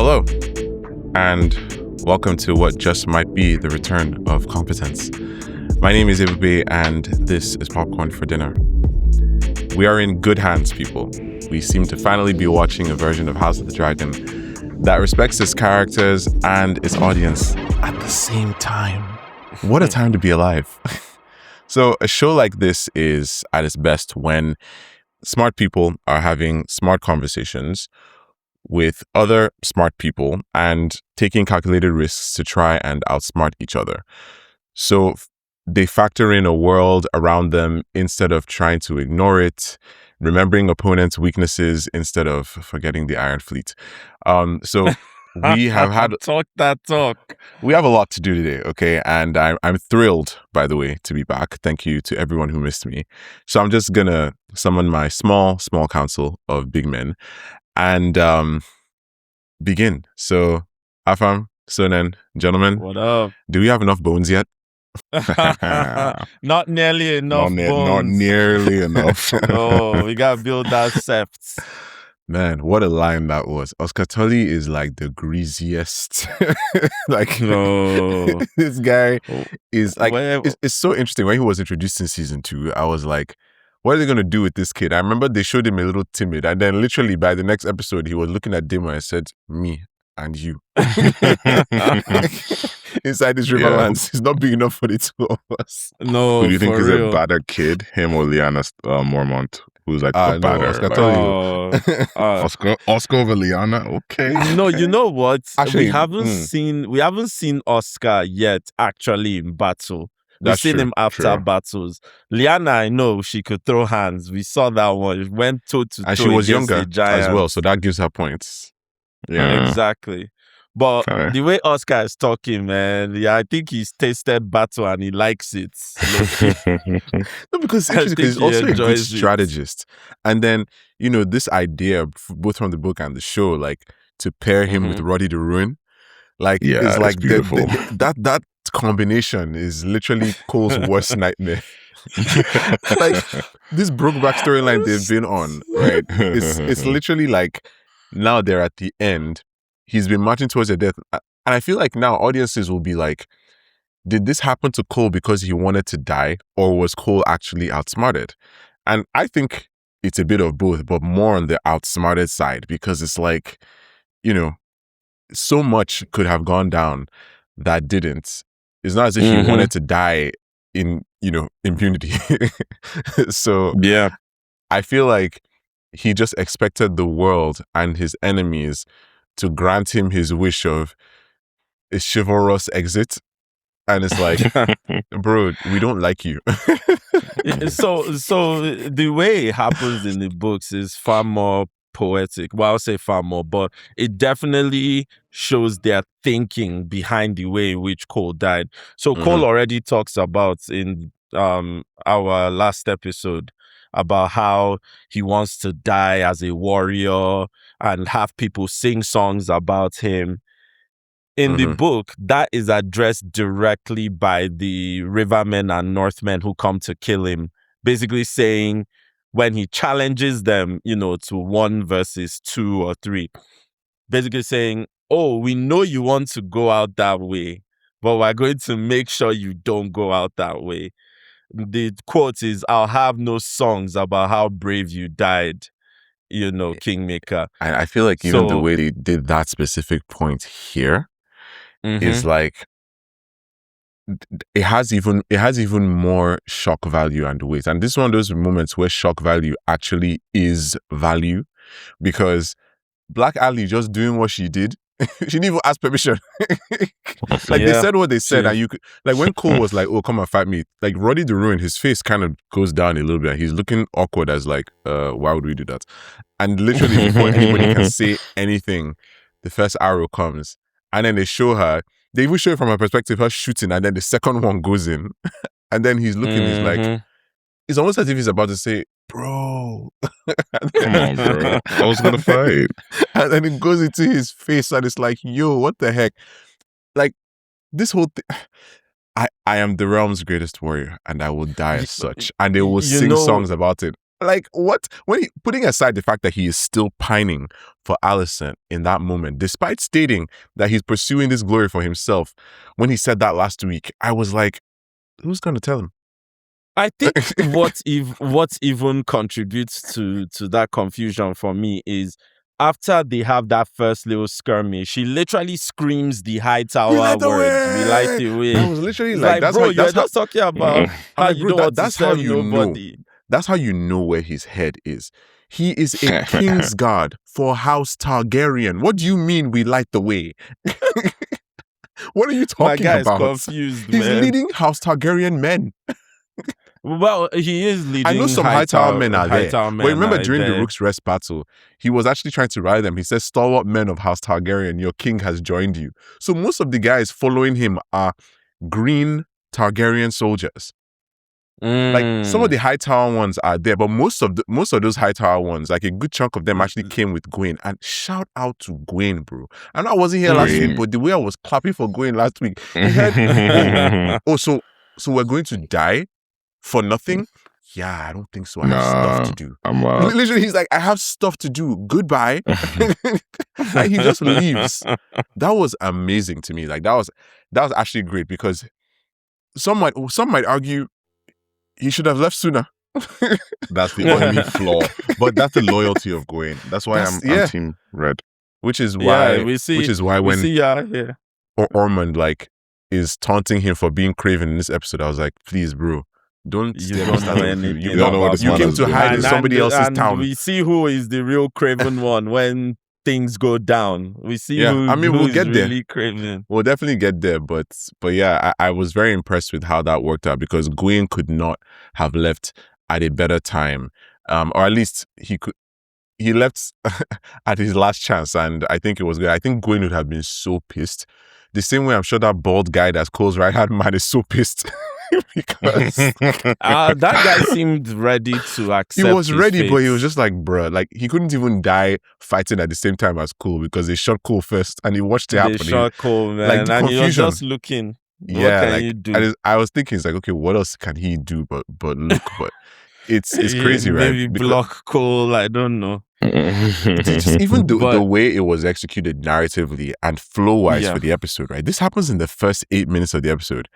Hello, and welcome to what just might be the return of competence. My name is Ebube, and this is Popcorn for Dinner. We are in good hands, people. We seem to finally be watching a version of House of the Dragon that respects its characters and its audience at the same time. What a time to be alive. So a show like this is at its best when smart people are having smart conversations with other smart people and taking calculated risks to try and outsmart each other. So they factor in a world around them instead of trying to ignore it, remembering opponents' weaknesses instead of forgetting the Iron Fleet. So we have had talk. We have a lot to do today, okay? And I'm thrilled, by the way, to be back. Thank you to everyone who missed me. So I'm just gonna summon my small council of big men and begin. So, Afam, Soonen, gentlemen, What up? do we have enough bones yet? Not nearly enough bones. Not nearly enough. No, we gotta build that sept. Man, what a line that was. Oscar Tully is like the greasiest. Like, No. this guy is like, Well, it's so interesting. When he was introduced in season 2, I was like, what are they going to do with this kid? I remember they showed him a little timid. And then literally by the next episode, he was looking at Daemon and said, me and you. Inside this Riverlands, it's not big enough for the two of us. No, Who do you think for is real. a badder kid, him or Lyanna Mormont? Who's like a No, badder? Oscar Like, Tully. Oscar over Lyanna? Okay. No, you know what? Actually, we haven't seen Oscar yet actually in battle. We've That's seen true, him after true. battles. Lyanna, I know she could throw hands. We saw that one. It went toe to toe. And she was against younger a giant. as well, so that gives her points. Yeah. Exactly. But Okay. the way Oscar is talking, man, yeah, I think he's tasted battle and he likes it. No, because it's I interesting, because think he's he also a good enjoys it. strategist. And then, this idea, both from the book and the show, like to pair him with Roddy the Ruin, like, Yeah, is it's like beautiful. that combination is literally Cole's worst nightmare. Like, this Brokeback storyline they've been on, right? It's literally like now they're at the end. He's been marching towards their death. And I feel like now audiences will be like, did this happen to Cole because he wanted to die, or was Cole actually outsmarted? And I think it's a bit of both, but more on the outsmarted side, because it's like, so much could have gone down that didn't. It's not as if he wanted to die in, impunity. So Yeah. I feel like he just expected the world and his enemies to grant him his wish of a chivalrous exit. And it's like, bro, we don't like you. So the way it happens in the books is far more poetic. Well, I'll say far more, but it definitely shows their thinking behind the way in which Cole died. So Cole already talks about in our last episode about how he wants to die as a warrior and have people sing songs about him. In the book, that is addressed directly by the Rivermen and Northmen who come to kill him, basically saying when he challenges them, to 1 versus 2 or 3, basically saying, oh, we know you want to go out that way, but we're going to make sure you don't go out that way. The quote is, I'll have no songs about how brave you died, Kingmaker. And I feel like even the way they did that specific point here is like, it has even more shock value and weight. And this is one of those moments where shock value actually is value, because Black Ali just doing what she did, she didn't even ask permission. Like, they said what they said, and you could, like, when Cole was like, oh, come and fight me, like, Roddy the Ruin, his face kind of goes down a little bit. He's looking awkward as like, why would we do that? And literally before anybody can say anything, the first arrow comes. And then they show her, they even show it from her perspective, her shooting, and then the second one goes in. And then he's looking, he's like, it's almost as if he's about to say, bro. Come on, bro. I was going to fight. And then it goes into his face, and it's like, yo, what the heck? Like, this whole thing, I am the realm's greatest warrior, and I will die as such. And they will sing songs about it. Like, what? Putting aside the fact that he is still pining for Alicent in that moment, despite stating that he's pursuing this glory for himself, when he said that last week, I was like, who's going to tell him? I think what even contributes to that confusion for me is after they have that first little skirmish, she literally screams the high tower words. We light the way. I was literally It's like, that's bro, how, you're just talking about how like, you bro, don't want that's to how serve you nobody. know. That's how you know where his head is. He is a king's guard for House Targaryen. What do you mean we light the way? What are you talking My guy about? is confused, He's man. leading House Targaryen men. Well, he is leading. I know some Hightower men are there. But remember during the Rook's Rest battle, he was actually trying to rally them. He says, "Stalwart men of House Targaryen, your king has joined you." So most of the guys following him are green Targaryen soldiers. Like some of the Hightower ones are there, but most of those Hightower ones, like a good chunk of them, actually came with Gwen. And shout out to Gwen, bro. I know I wasn't here last week, but the way I was clapping for Gwen last week, he had, so we're going to die for nothing? Yeah, I don't think so. I have stuff to do. I'm literally, he's like, I have stuff to do. Goodbye. And he just leaves. That was amazing to me. Like that was actually great because some might argue he should have left sooner. That's the only flaw. But that's the loyalty of Gwen. That's why I'm Team Red. Which is why when yeah. Ormond like is taunting him for being craven in this episode, I was like, please, bro. You don't know anything. You don't know what this You man came is to doing. hide in somebody else's town. We see who is the real craven one when things go down. We see we'll get there. Really craven. We'll definitely get there, but yeah, I was very impressed with how that worked out because Gwen could not have left at a better time, or at least he left at his last chance, and I think it was good. I think Gwen would have been so pissed. The same way I'm sure that bald guy that's Cole's right-hand man is so pissed. Because that guy seemed ready to accept. He was ready, fate. but he was just like, bruh, like he couldn't even die fighting at the same time as Cole because they shot Cole first and he watched it happen. They shot Cole, man, like, and he was just looking. Yeah, what can you do? I was thinking, it's like, okay, what else can he do? But look, but it's crazy, right? Maybe block Cole. I don't know. Just even the way it was executed narratively and flow-wise for the episode, right? This happens in the first 8 minutes of the episode.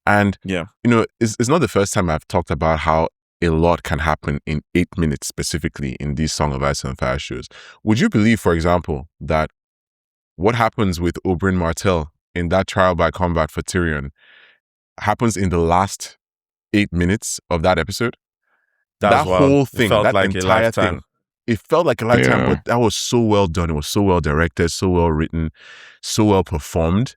And, you know, it's not the first time I've talked about how a lot can happen in 8 minutes, specifically in these Song of Ice and Fire shows. Would you believe, for example, that what happens with Oberyn Martell in that trial by combat for Tyrion happens in the last 8 minutes of that episode? That whole thing, that like entire thing. It felt like a lifetime, but that was so well done. It was so well directed, so well written, so well performed.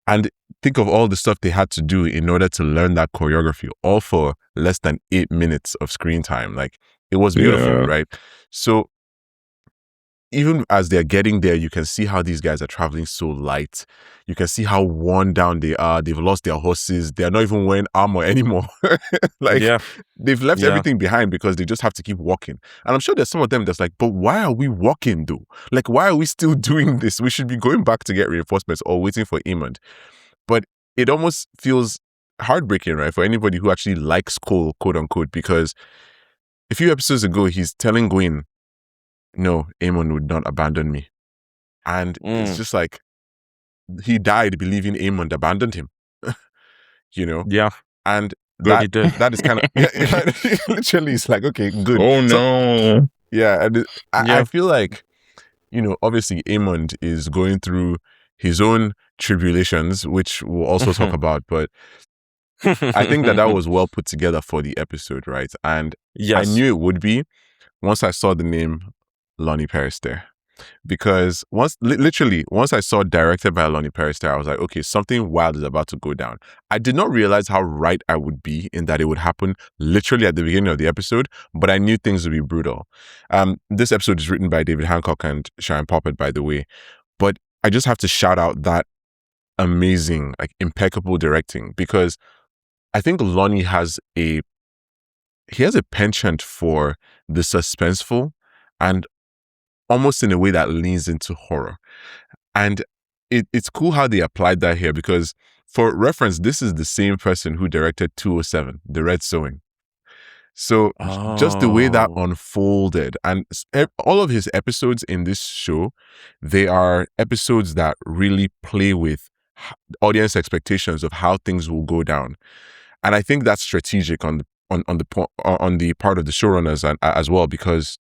And think of all the stuff they had to do in order to learn that choreography, all for less than 8 minutes of screen time. Like, it was beautiful, right? So even as they're getting there, you can see how these guys are traveling so light. You can see how worn down they are. They've lost their horses. They're not even wearing armor anymore. They've left everything behind because they just have to keep walking. And I'm sure there's some of them that's like, but why are we walking though? Like, why are we still doing this? We should be going back to get reinforcements or waiting for Aemond. But it almost feels heartbreaking, right? For anybody who actually likes Cole, quote unquote, because a few episodes ago, he's telling Gwen, no, Aemond would not abandon me. And it's just like, he died believing Aemond abandoned him. You know? Yeah. And that is kind of, literally, it's like, okay, good. Oh, no. And I feel like, you know, obviously Aemond is going through his own tribulations, which we'll also talk about, but I think that was well put together for the episode, right? And I knew it would be once I saw the name Loni Peristere, because once I saw directed by Loni Peristere, I was like, okay, something wild is about to go down. I did not realize how right I would be in that it would happen literally at the beginning of the episode, but I knew things would be brutal. This episode is written by David Hancock and Sharon Poppett, by the way, but I just have to shout out that amazing, like, impeccable directing, because I think Loni has a penchant for the suspenseful and almost in a way that leans into horror. And it's cool how they applied that here, because for reference, this is the same person who directed 207, The Red Sowing. So just the way that unfolded, and all of his episodes in this show, they are episodes that really play with audience expectations of how things will go down. And I think that's strategic on the part of the showrunners as well, because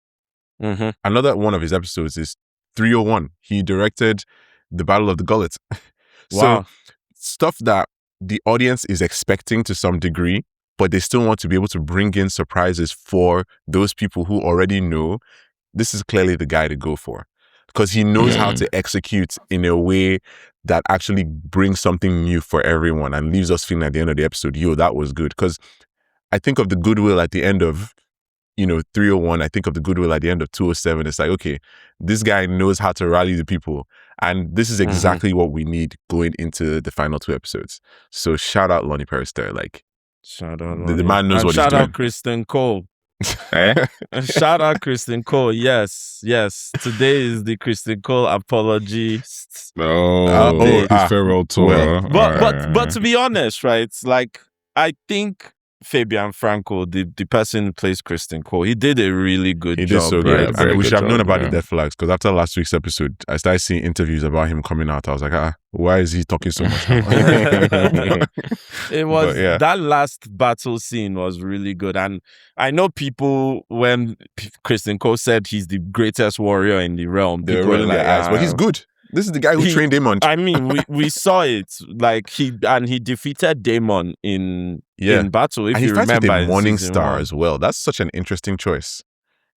another one of his episodes is 301. He directed the Battle of the Gullet. So stuff that the audience is expecting to some degree, but they still want to be able to bring in surprises for those people who already know. This is clearly the guy to go for, because he knows how to execute in a way that actually brings something new for everyone and leaves us feeling at the end of the episode, yo, that was good. Because I think of the goodwill at the end of 301, I think of the goodwill at the end of 207. It's like, okay, this guy knows how to rally the people. And this is exactly what we need going into the final 2 episodes. So shout out Loni Peristere. Like, shout out the man knows what he's doing. Shout out Criston Cole. Shout out Criston Cole. Yes. Today is the Criston Cole apology. His farewell tour. But to be honest, right? Like, I think Fabian Franco, the person who plays Criston Cole, he did a really good job. He did so good. Right? And we should have known about the death flags, because after last week's episode, I started seeing interviews about him coming out. I was like, why is he talking so much? It was that last battle scene was really good. And I know people, when Criston Cole said he's the greatest warrior in the realm, they were rolling their eyes, but he's good. This is the guy who trained Daemon. I mean, we saw it. Like, he defeated Daemon in battle. If and you remember, with a Morning Star as well. That's such an interesting choice.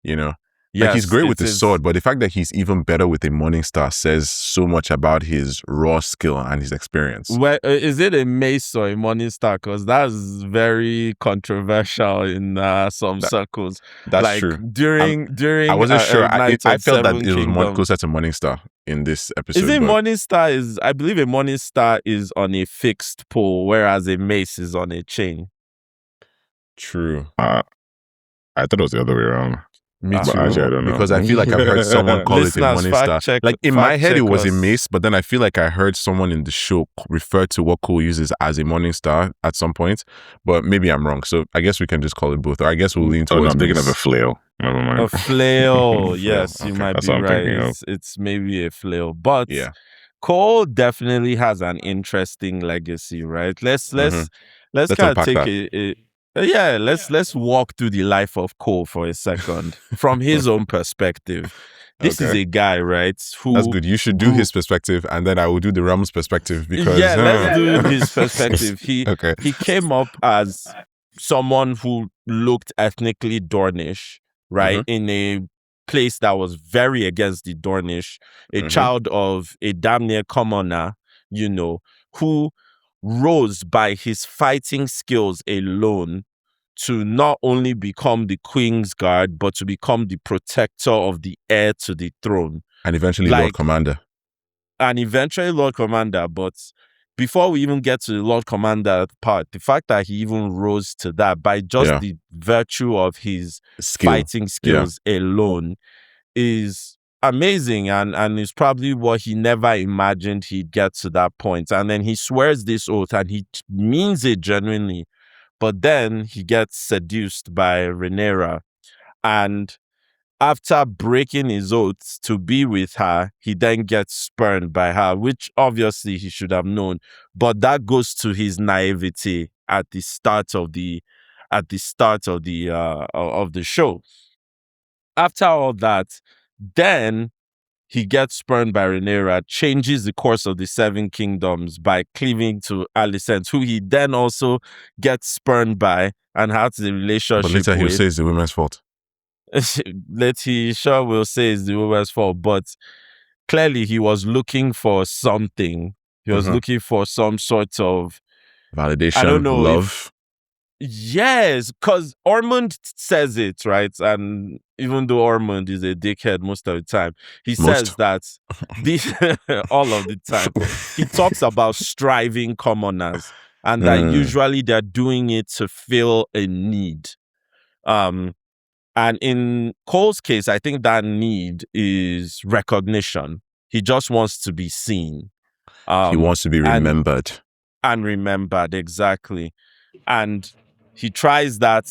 Like, yes, he's great with the sword, but the fact that he's even better with a Morning Star says so much about his raw skill and his experience. Well, is it a mace or a Morning Star? Because that's very controversial in some circles. That's true. During I wasn't sure. I felt that it was more Kingdoms. closer to Morning Star in this episode. Is it Morning Star? I believe a Morning Star is on a fixed pole, whereas a mace is on a chain. True. I thought it was the other way around. Me too. Actually, I don't know. Because I feel like I've heard someone call it a Morning Star. Like, in my head, it was a mace, but then I feel like I heard someone in the show refer to what Cole uses as a Morning Star at some point. But maybe I'm wrong. So I guess we can just call it both. Or I guess we'll lean towards I'm thinking of a flail. Never mind. A flail. Yes, Okay, you might that's be what I'm right. thinking of. It's maybe a flail. But Yeah. Cole definitely has an interesting legacy, right? Let's kind of unpack take let's walk through the life of Cole for a second from his own perspective. This is a guy, right? Who, that's good. You should do his perspective, and then I will do the Ram's perspective, because let's do his perspective. He came up as someone who looked ethnically Dornish, right? In a place that was very against the Dornish, a child of a damn near commoner, who rose by his fighting skills alone to not only become the Queen's Guard, but to become the protector of the heir to the throne. And eventually Lord Commander. But before we even get to the Lord Commander part, the fact that he even rose to that by just the virtue of his fighting skills alone is amazing, and is probably what he never imagined he'd get to that point. And then he swears this oath, and he means it genuinely. But then he gets seduced by Rhaenyra, and after breaking his oath to be with her, he then gets spurned by her, which obviously he should have known. But that goes to his naivety at the start of the show. After all that, then he gets spurned by Rhaenyra, changes the course of the 7 kingdoms by cleaving to Alicent, who he then also gets spurned by and has the relationship with. But later he'll say it's the women's fault. He sure will say it's the woman's fault, but clearly he was looking for something. He was looking for some sort of validation, I don't know, love. Yes, because Ormond says it, right? And even though Ormond is a dickhead most of the time, he says that all of the time. He talks about striving commoners, and that usually they're doing it to fill a need. And in Cole's case, I think that need is recognition. He just wants to be seen. He wants to be remembered. And remembered, exactly. And he tries that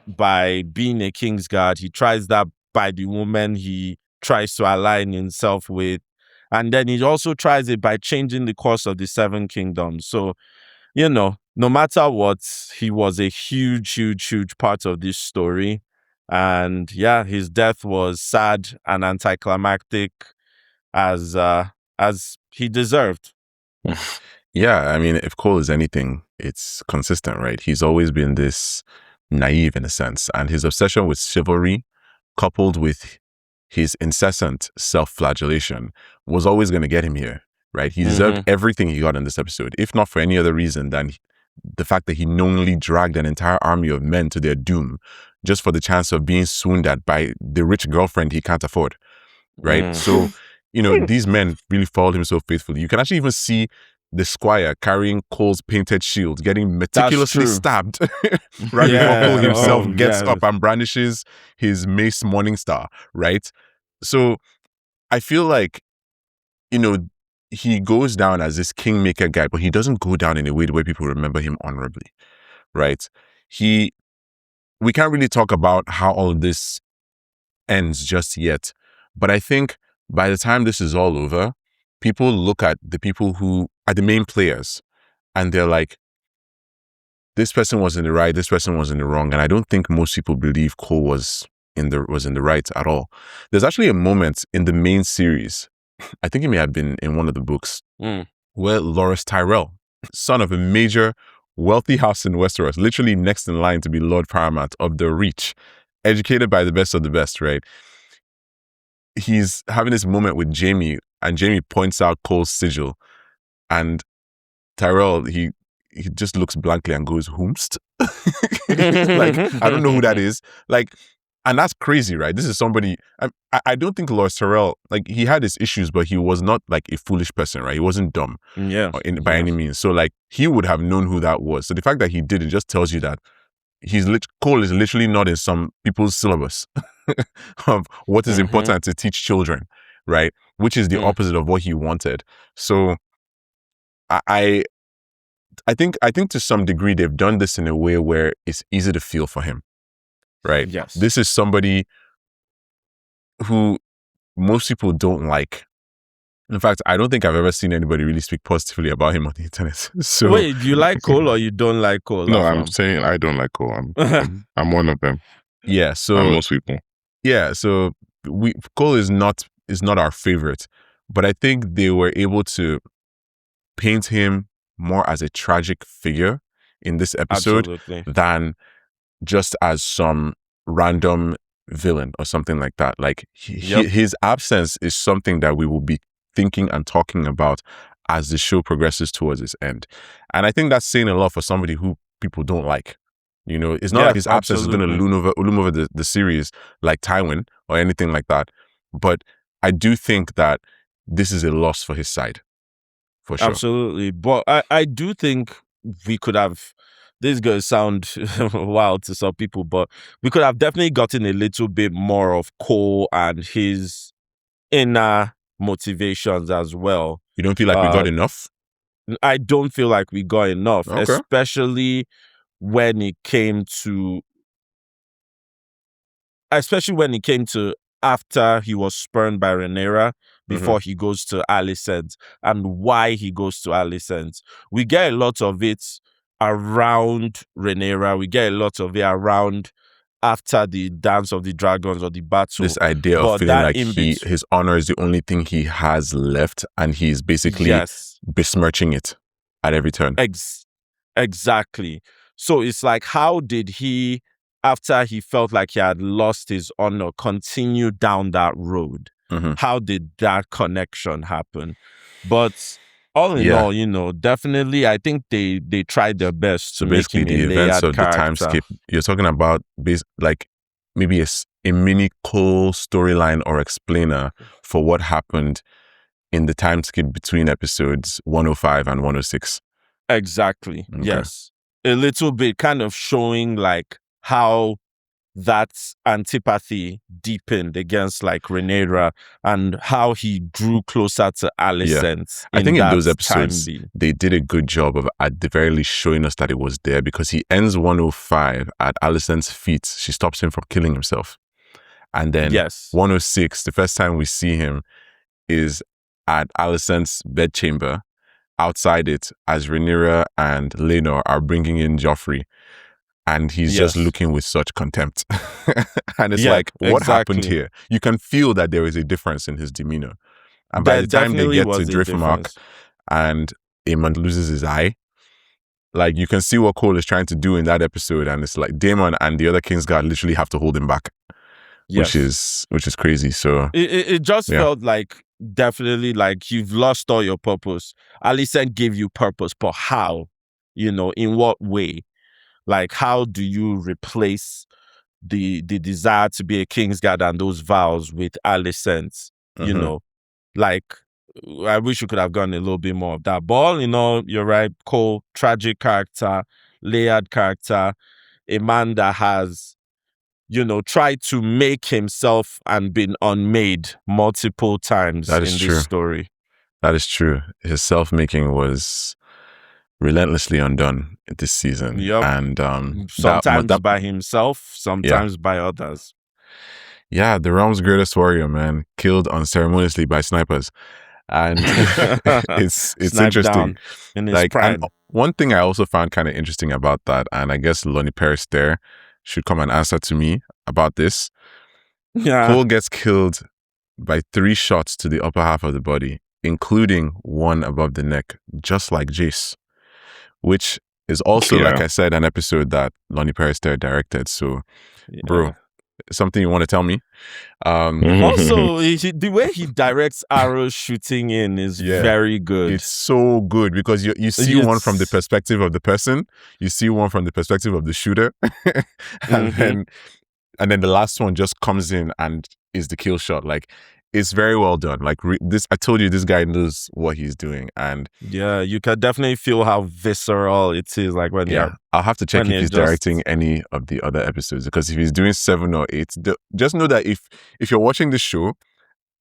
by being a Kingsguard. He tries that by the woman he tries to align himself with. And then he also tries it by changing the course of the Seven Kingdoms. So, no matter what, he was a huge, huge, huge part of this story. And yeah, his death was sad and anticlimactic as he deserved. Yeah, I mean, if Cole is anything, it's consistent, right? He's always been this naive in a sense, and his obsession with chivalry, coupled with his incessant self-flagellation, was always going to get him here, right? He deserved everything he got in this episode, if not for any other reason than the fact that he knowingly dragged an entire army of men to their doom just for the chance of being swooned at by the rich girlfriend he can't afford, right? So, these men really followed him so faithfully. You can actually even see the squire carrying Cole's painted shield, getting meticulously stabbed right before Cole himself gets up and brandishes his mace Morningstar, right? So I feel like, he goes down as this kingmaker guy, but he doesn't go down in a way the way people remember him honorably, right? We can't really talk about how all of this ends just yet, but I think by the time this is all over, people look at the people who are the main players and they're like, this person was in the right, this person was in the wrong. And I don't think most people believe Cole was in the right at all. There's actually a moment in the main series, I think it may have been in one of the books, where Loras Tyrell, son of a major wealthy house in Westeros, literally next in line to be Lord Paramount of the Reach, educated by the best of the best, right? He's having this moment with Jaime, and Jaime points out Cole's sigil, and Tyrell, he just looks blankly and goes, "Whomst?" Like, I don't know who that is. Like, and that's crazy, right? This is somebody, I don't think Loras Tyrell, like, he had his issues, but he was not like a foolish person, right? He wasn't dumb by any means. So like, he would have known who that was. So the fact that he did it just tells you that Cole is literally not in some people's syllabus of what is important to teach children, right? Which is the opposite of what he wanted. So I think to some degree they've done this in a way where it's easy to feel for him, right? Yes. This is somebody who most people don't like. In fact, I don't think I've ever seen anybody really speak positively about him on the internet. So wait, do you like Cole or you don't like Cole? No, I'm saying I don't like Cole. I'm one of them. Yeah, so most people. Yeah, so Cole is not our favorite, but I think they were able to paint him more as a tragic figure in this episode than just as some random villain or something like that. Like his absence is something that we will be thinking and talking about as the show progresses towards its end. And I think that's saying a lot for somebody who people don't like. It's not like his absence is going to loom over the series like Tywin or anything like that. But I do think that this is a loss for his side, for sure. Absolutely. But I do think we could have, this is going to sound wild to some people, but we could have definitely gotten a little bit more of Cole and his inner motivations as well. You don't feel like we got enough? I don't feel like we got enough, especially when it came to after he was spurned by Rhaenyra, before he goes to Alicent, and why he goes to Alicent. We get a lot of it around Rhaenyra. We get a lot of it around after the dance of the dragons or the battle. This idea of feeling like his honor is the only thing he has left, and he's basically besmirching it at every turn. Exactly. So it's like, how did he, after he felt like he had lost his honor, continue down that road? How did that connection happen? But all in all, definitely, I think they tried their best to make him the events of the time skip. You're talking about like maybe a mini Cole storyline or explainer for what happened in the time skip between episodes 105 and 106. Exactly. Okay. Yes. A little bit kind of showing like how that antipathy deepened against like Rhaenyra and how he drew closer to Alicent. I think in those that episodes, time they did a good job of at the very least showing us that it was there, because he ends 105 at Alicent's feet. She stops him from killing himself. And then 106, the first time we see him is at Alicent's bedchamber. Outside it, as Rhaenyra and Laenor are bringing in Joffrey, and he's just looking with such contempt. And it's like, what happened here? You can feel that there is a difference in his demeanor. And by the time they get to Driftmark and Aemond loses his eye, like, you can see what Cole is trying to do in that episode, and it's like Daemon and the other Kingsguard literally have to hold him back, which is crazy. So it just felt like, definitely, like, you've lost all your purpose. Alicent gave you purpose, but how? In what way? Like, how do you replace the desire to be a Kingsguard and those vows with Alicent? Like, I wish you could have gone a little bit more of that. But, you're right, Cole, tragic character, layered character, a man that has tried to make himself and been unmade multiple times in this story. That is true. His self-making was relentlessly undone this season. Yep. And sometimes by himself, sometimes by others. Yeah, the realm's greatest warrior, man, killed unceremoniously by snipers. And it's interesting. In his prime. One thing I also found kind of interesting about that, and I guess Loni Peristere should come and answer to me about this. Yeah. Cole gets killed by 3 shots to the upper half of the body, including one above the neck, just like Jace, which is also, like I said, an episode that Loni Peristere directed. So, bro, something you want to tell me? Also, the way he directs arrows shooting in is very good. It's so good, because you see one from the perspective of the person, you see one from the perspective of the shooter, and then the last one just comes in and is the kill shot. Like, it's very well done. Like, I told you, this guy knows what he's doing, and you can definitely feel how visceral it is. Like, when I'll have to check if he's directing any of the other episodes, because if he's doing 7 or 8, just know that if you're watching this show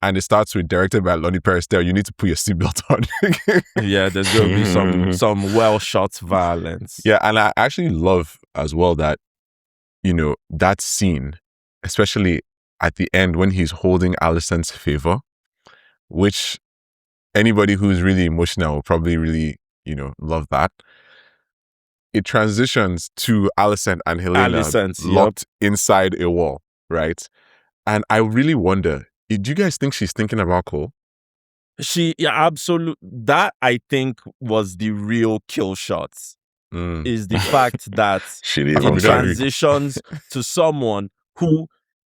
and it starts with directed by Loni Peristere, you need to put your seatbelt on. There's going to be some well shot violence. Yeah, and I actually love as well that that scene, especially at the end when he's holding Alicent's favor, which anybody who's really emotional will probably really, love that. It transitions to Alicent and Helena locked inside a wall, right? And I really wonder, do you guys think she's thinking about Cole? Absolutely. That, I think, was the real kill shots. Is the fact that it transitions to someone who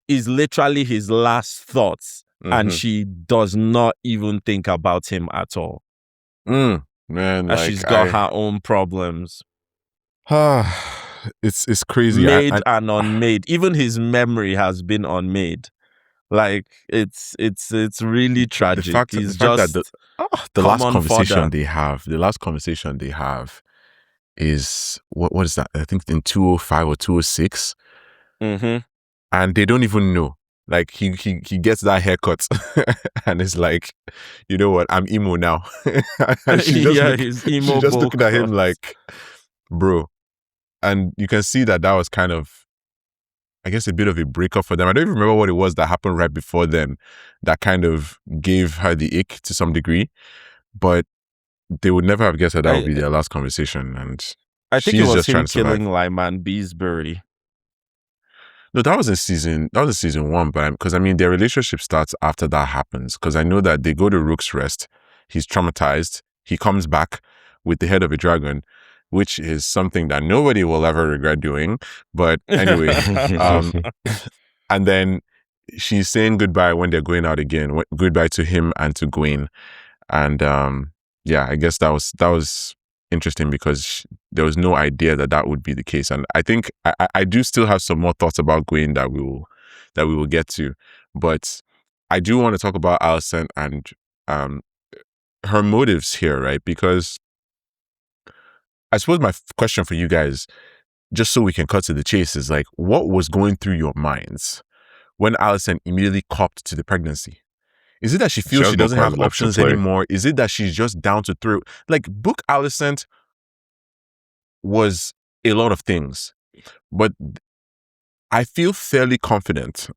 is literally his last thoughts, and she does not even think about him at all. Man, and she's got her own problems. It's crazy. Made and unmade. Even his memory has been unmade. Like, it's really tragic. The fact that the last conversation they have is what is that? I think in 205 or 206. And they don't even know. Like, he gets that haircut and it's like, you know what, I'm emo now. And he's emo. She just looked at him like, bro. And you can see that was kind of, I guess, a bit of a breakup for them. I don't even remember what it was that happened right before then that kind of gave her the ick to some degree. But they would never have guessed that would be their last conversation. And I think it was him killing Lyman Beesbury. No, that was in season 1, but because their relationship starts after that happens. Because I know that they go to Rook's Rest. He's traumatized. He comes back with the head of a dragon, which is something that nobody will ever regret doing. But anyway, and then she's saying goodbye when they're going out again. Goodbye to him and to Gwen. And I guess that was interesting, because there was no idea that would be the case. And I think I do still have some more thoughts about Gwen that we will get to. But I do want to talk about Alicent and her motives here, right? Because I suppose my question for you guys, just so we can cut to the chase, is like, what was going through your minds when Alicent immediately copped to the pregnancy? Is it that she feels she doesn't have options anymore? Is it that she's just down to throw? Like, book Alicent was a lot of things, but I feel fairly confident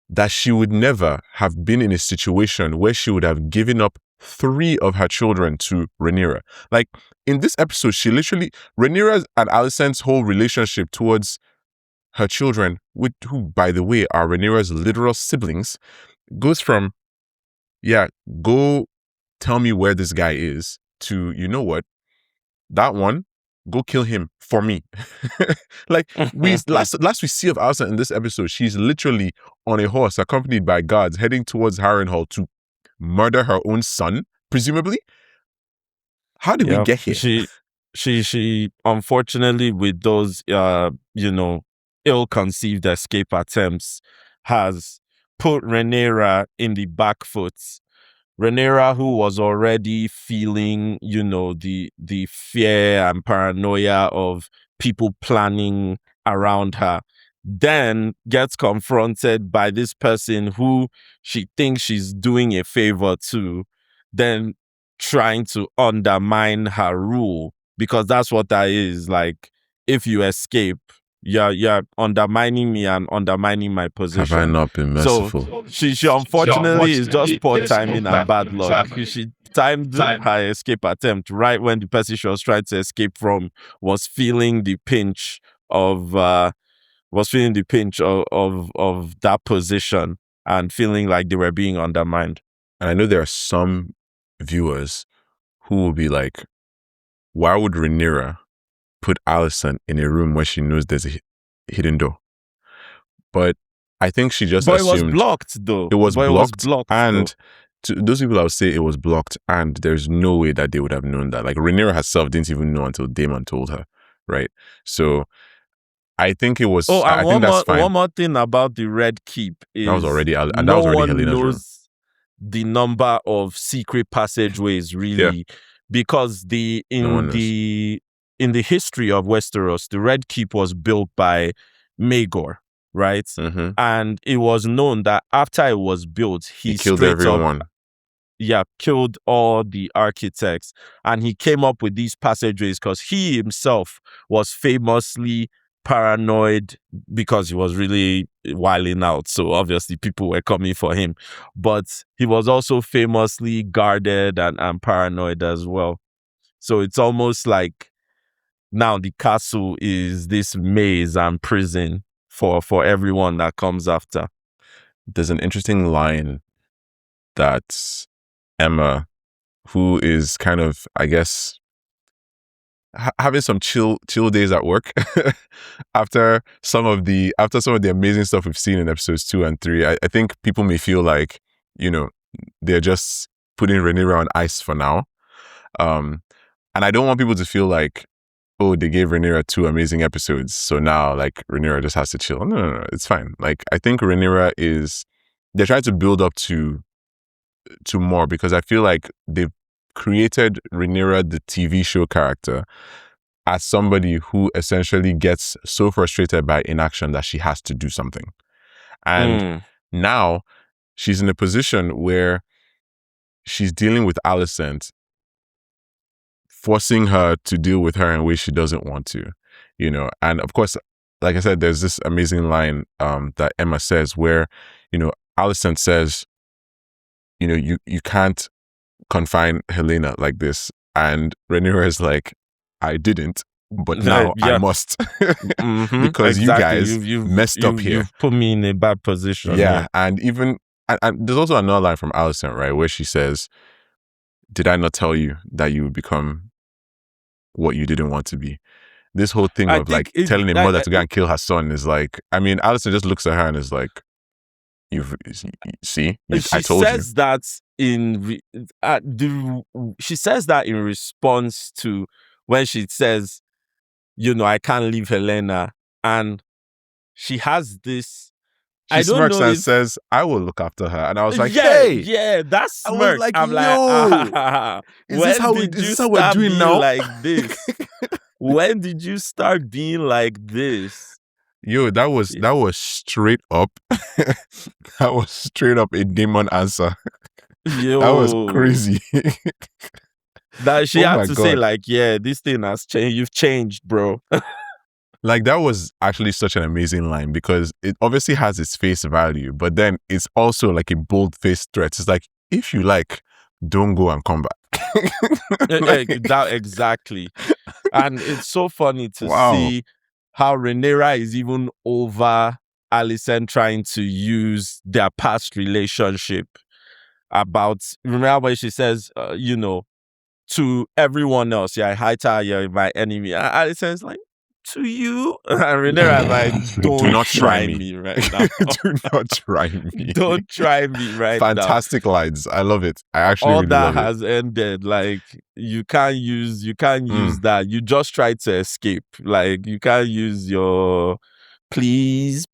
that she would never have been in a situation where she would have given up 3 of her children to Rhaenyra. Like, in this episode, Rhaenyra and Alicent's whole relationship towards her children, who, by the way, are Rhaenyra's literal siblings, goes from, yeah, go tell me where this guy is, to, you know what, that one, go kill him for me. Like, last we see of Alicent in this episode, she's literally on a horse accompanied by guards heading towards Harrenhal to murder her own son, presumably. How did we get here? She unfortunately, with those ill-conceived escape attempts, has put Rhaenyra in the back foot. Rhaenyra, who was already feeling, the fear and paranoia of people planning around her, then gets confronted by this person who she thinks she's doing a favor to, then trying to undermine her rule, because that's what that is. Like, if you escape, you're undermining me and undermining my position. Have I not been merciful? So she unfortunately is just poor timing and bad luck. She timed her escape attempt right when the person she was trying to escape from was feeling the pinch of that position and feeling like they were being undermined. And I know there are some viewers who will be like, why would Rhaenyra put Alicent in a room where she knows there's a hidden door? But I think she just assumed... it was blocked, though. It was blocked. And to those people, I would say it was blocked, and there's no way that they would have known that. Like, Rhaenyra herself didn't even know until Daemon told her, right? So I think it was... I think that's fine. One more thing about the Red Keep is... That was already Helena's room. The number of secret passageways, really, because in the history of Westeros, the Red Keep was built by Maegor, right? Mm-hmm. And it was known that after it was built, he killed everyone. Killed all the architects, and he came up with these passageways because he himself was famously paranoid because he was really wilding out. So obviously people were coming for him, but he was also famously guarded and paranoid as well. So it's almost like now the castle is this maze and prison for everyone that comes after. There's an interesting line that Emma, who is kind of, I guess, having some chill days at work after some of the amazing stuff we've seen in episodes 2 and 3. I think people may feel like, they're just putting Rhaenyra on ice for now. And I don't want people to feel like, oh, they gave Rhaenyra 2 amazing episodes, so now, like, Rhaenyra just has to chill. No, it's fine. Like, I think Rhaenyra they're trying to build up to more, because I feel like they've created Rhaenyra, the TV show character, as somebody who essentially gets so frustrated by inaction that she has to do something. And now she's in a position where she's dealing with Alicent, forcing her to deal with her in ways she doesn't want to, And of course, like I said, there's this amazing line that Emma says where, Alicent says, you can't confine Helaena like this. And Rhaenyra is like, I didn't, but now I must. Because you guys messed up here. You've put me in a bad position. Yeah. And even, and there's also another line from Alicent, right, where she says, did I not tell you that you would become what you didn't want to be? This whole thing of telling a mother to go and kill her son is like, I mean, Alicent just looks at her and is like, I told you. She says that in response to when she says, I can't leave Helaena, and she has this. She smirks and says, "I will look after her," and I was like, "Hey, that's smirk." Like, I'm like, is this how we're doing now? Like this? When did you start being like this? Yo, that was straight up. That was straight up a Daemon answer. Yo, that was crazy. That she Oh had my to say, God. like, yeah, this thing has changed. You've changed, bro. Like, that was actually such an amazing line because it obviously has its face value, but then it's also like a bold-faced threat. It's like, if you like, don't go and come back. That exactly. And it's so funny to Wow. see how Rhaenyra is even over Alicent trying to use their past relationship about, remember when she says, to everyone else, yeah, Hightower, you're my enemy. And Alicent's like, to you? And Rhaenyra like, don't not try me right now. Do not try me. Don't try me right now. Fantastic lines. I love it. I actually All really that love has ended. Like, you can't use that. You just try to escape. Like, you can't use your please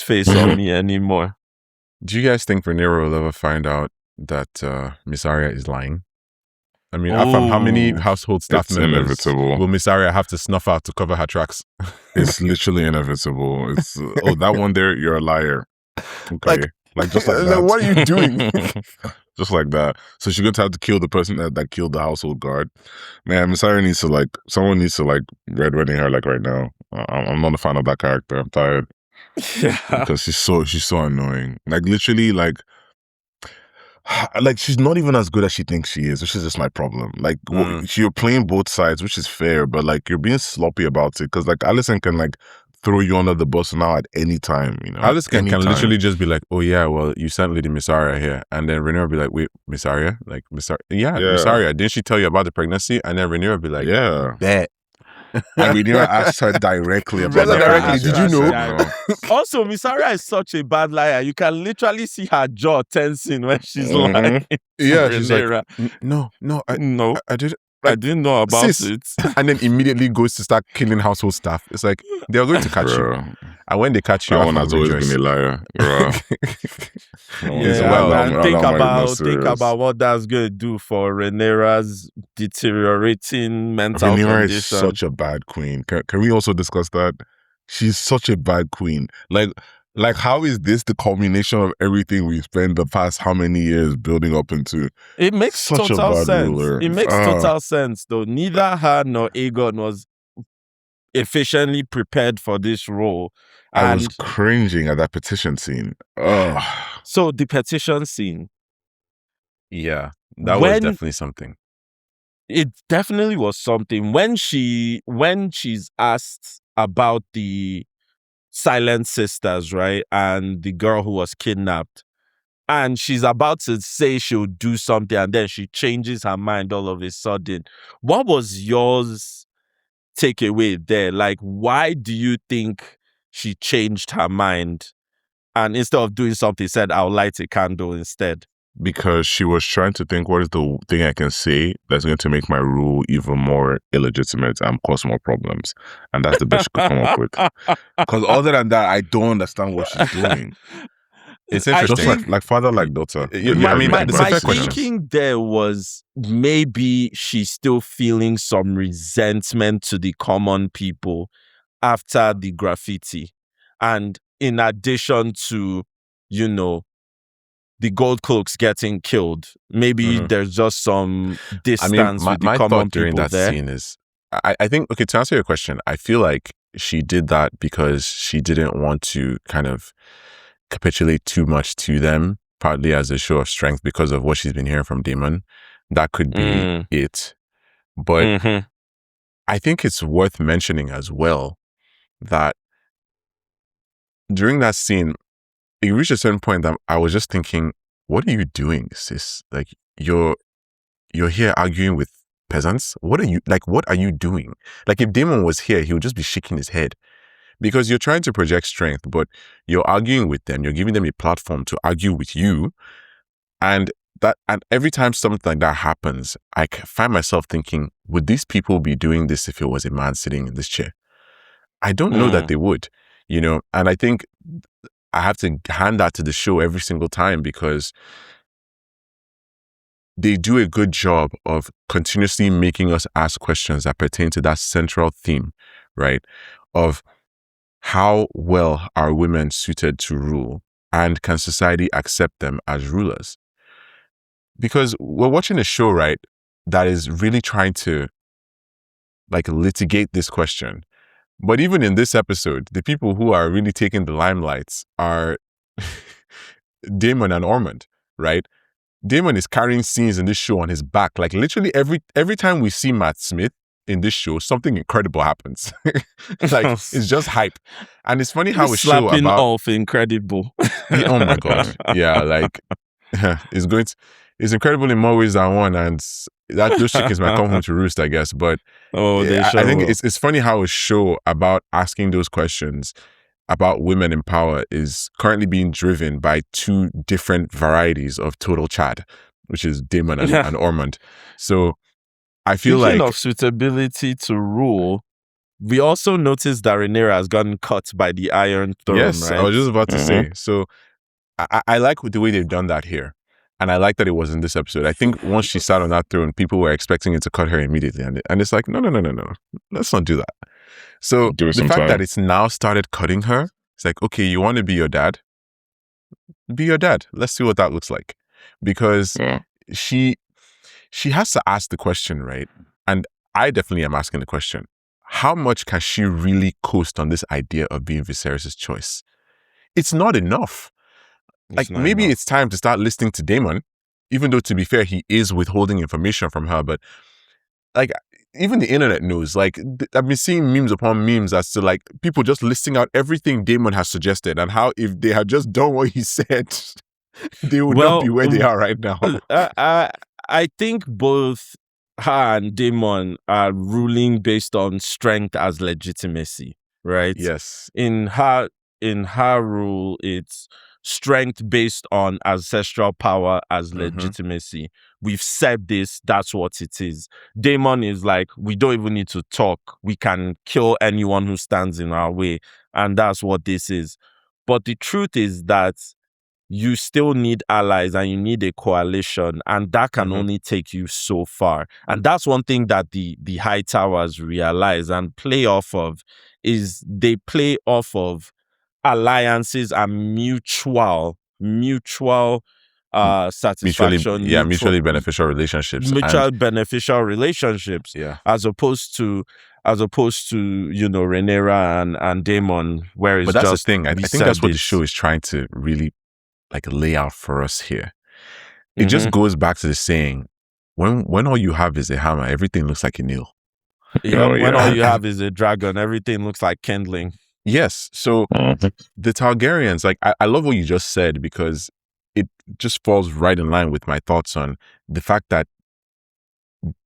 face on me anymore. Do you guys think Rhaenyra will ever find out that Miss Arya is lying? I mean, Afam, how many household staff It's members inevitable. will Miss Arya have to snuff out to cover her tracks? It's literally inevitable. It's that one there, you're a liar. Okay. Like just like that. What are you doing? Just like that. So she's going to have to kill the person that killed the household guard. Man, Miss Arya needs to someone needs to red wedding her right now. I'm not a fan of that character. I'm tired. Yeah. Because she's so annoying. Literally she's not even as good as she thinks she is, which is just my problem. You're playing both sides, which is fair, but you're being sloppy about it. Because Alicent can throw you under the bus now at any time. Alicent can literally just be like, "Oh yeah, well you sent Lady Miss Arya here," and then Rhaenyra will be like, "Wait, Miss Arya? Miss Arya? Didn't she tell you about the pregnancy?" And then Rhaenyra will be like, "Yeah, bet." And Rhaenyra asked her directly about that. Did you know? Also, Miss Arya is such a bad liar. You can literally see her jaw tensing when she's lying. Yeah, she's Rhaenyra. like, no, I did. I didn't know about it. And then immediately goes to start killing household staff. It's like, they're going to catch you. And when they catch you, that one has always been a liar. Think about what that's going to do for Rhaenyra's deteriorating mental condition. Rhaenyra is such a bad queen. Can we also discuss that? She's such a bad queen. How is this the culmination of everything we spent the past how many years building up into? It makes such total a bad sense. ruler. It makes total sense, though. Neither her nor Aegon was efficiently prepared for this role. I was cringing at that petition scene. So the petition scene. Yeah, that was definitely something. It definitely was something. When she's asked about the Silent Sisters, right? And the girl who was kidnapped. And she's about to say she'll do something and then she changes her mind all of a sudden. What was yours takeaway there? Why do you think she changed her mind? And instead of doing something, said, I'll light a candle instead. Because she was trying to think, what is the thing I can say that's going to make my rule even more illegitimate and cause more problems? And that's the best she could come up with. Because other than that, I don't understand what she's doing. It's interesting. Just like father, like daughter. My thinking there was maybe she's still feeling some resentment to the common people after the graffiti. And in addition to, the gold cloaks getting killed, maybe there's just some distance with the common during people that there. scene is, I think, okay, to answer your question, I feel like she did that because she didn't want to kind of capitulate too much to them, partly as a show of strength because of what she's been hearing from Daemon. That could be it. But I think it's worth mentioning as well that during that scene, it reached a certain point that I was just thinking, what are you doing, sis? You're here arguing with peasants? What are you doing? If Daemon was here, he would just be shaking his head. Because you're trying to project strength, but you're arguing with them. You're giving them a platform to argue with you. And every time something like that happens, I find myself thinking, would these people be doing this if it was a man sitting in this chair? I don't know that they would, and I think I have to hand that to the show every single time because they do a good job of continuously making us ask questions that pertain to that central theme, right? Of how well are women suited to rule, and can society accept them as rulers? Because we're watching a show, right, that is really trying to like litigate this question. But even in this episode, the people who are really taking the limelight are Daemon and Ormond, right? Daemon is carrying scenes in this show on his back. Like literally every time we see Matt Smith in this show, something incredible happens. Like it's just hype. And it's funny how a show slapping about off incredible. oh my god. Yeah, like it's incredible in more ways than one, and that those chickens might come home to roost, I guess. But I think it's funny how a show about asking those questions about women in power is currently being driven by two different varieties of total Chad, which is Daemon and Ormond. So I feel Speaking like of suitability to rule, we also noticed that Rhaenyra has gotten cut by the Iron Throne, yes, right? I was just about to say. So I like the way they've done that here. And I like that it was in this episode. I think once she sat on that throne, people were expecting it to cut her immediately. And it's like, no. Let's not do that. So the fact that it's now started cutting her, it's like, okay, you want to be your dad? Be your dad. Let's see what that looks like. Because she has to ask the question, right? And I definitely am asking the question. How much can she really coast on this idea of being Viserys' choice? It's not enough. Like maybe it's time to start listening to Daemon, even though to be fair, he is withholding information from her. But like even the internet knows, like I've been seeing memes upon memes as to like people just listing out everything Daemon has suggested and how if they had just done what he said, they would not be where they are right now. I think both her and Daemon are ruling based on strength as legitimacy, right? Yes. In her rule, it's strength based on ancestral power as legitimacy. We've said this, that's what it is. Daemon is like, we don't even need to talk. We can kill anyone who stands in our way. And that's what this is. But the truth is that you still need allies and you need a coalition, and that can only take you so far. And that's one thing that the High Towers realize and play off of, is they play off of alliances and mutual satisfaction, mutually beneficial relationships, beneficial relationships, as opposed to Rhaenyra and Daemon, where it's but that's just the thing. I think that's what the show is trying to really like lay out for us here. It just goes back to the saying, when all you have is a hammer, everything looks like a nail. When all you have is a dragon, everything looks like kindling. Yes. So the Targaryens, like I love what you just said, because it just falls right in line with my thoughts on the fact that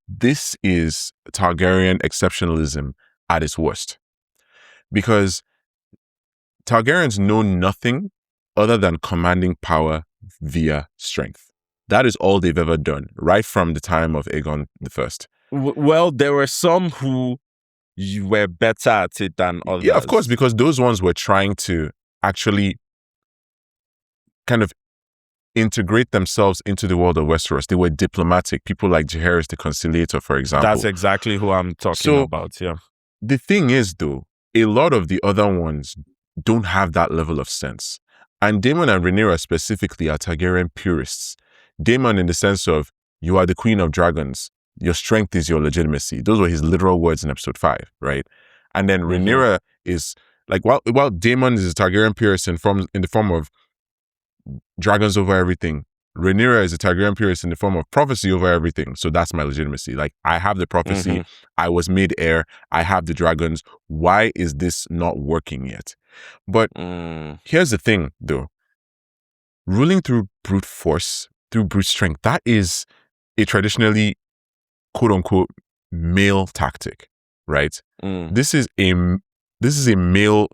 this is Targaryen exceptionalism at its worst. Because Targaryens know nothing other than commanding power via strength. That is all they've ever done, right from the time of Aegon the First. Well, there were some who were better at it than others. Yeah, of course, because those ones were trying to actually kind of integrate themselves into the world of Westeros. They were diplomatic. People like Jaehaerys the Conciliator, for example. That's exactly who I'm talking about, yeah. The thing is, though, a lot of the other ones don't have that level of sense. And Daemon and Rhaenyra specifically are Targaryen purists. Daemon in the sense of, you are the queen of dragons. Your strength is your legitimacy. Those were his literal words in episode 5, right? And then Rhaenyra is like, while Daemon is a Targaryen purist in the form of dragons over everything, Rhaenyra is a Targaryen purist in the form of prophecy over everything. So that's my legitimacy. Like, I have the prophecy. I was made heir. I have the dragons. Why is this not working yet? But here's the thing, though. Ruling through brute force, through brute strength, that is a traditionally, quote unquote, male tactic, right? This is a male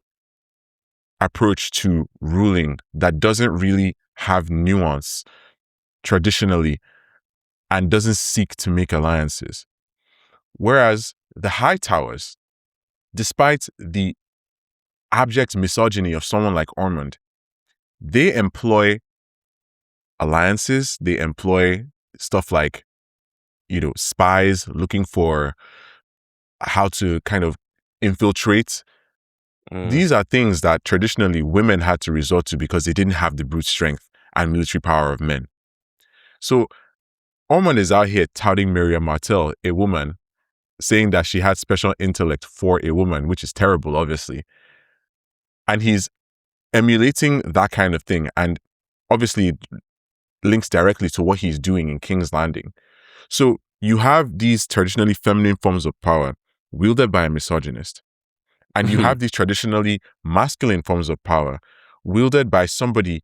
approach to ruling that doesn't really have nuance traditionally and doesn't seek to make alliances. Whereas the High Towers, despite the abject misogyny of someone like Ormond, they employ alliances, they employ stuff like, spies looking for how to kind of infiltrate. These are things that traditionally women had to resort to because they didn't have the brute strength and military power of men. So Ormond is out here touting Miriam Martell, a woman, saying that she had special intellect for a woman, which is terrible, obviously. And he's emulating that kind of thing, and obviously links directly to what he's doing in King's Landing. So you have these traditionally feminine forms of power wielded by a misogynist. And you have these traditionally masculine forms of power wielded by somebody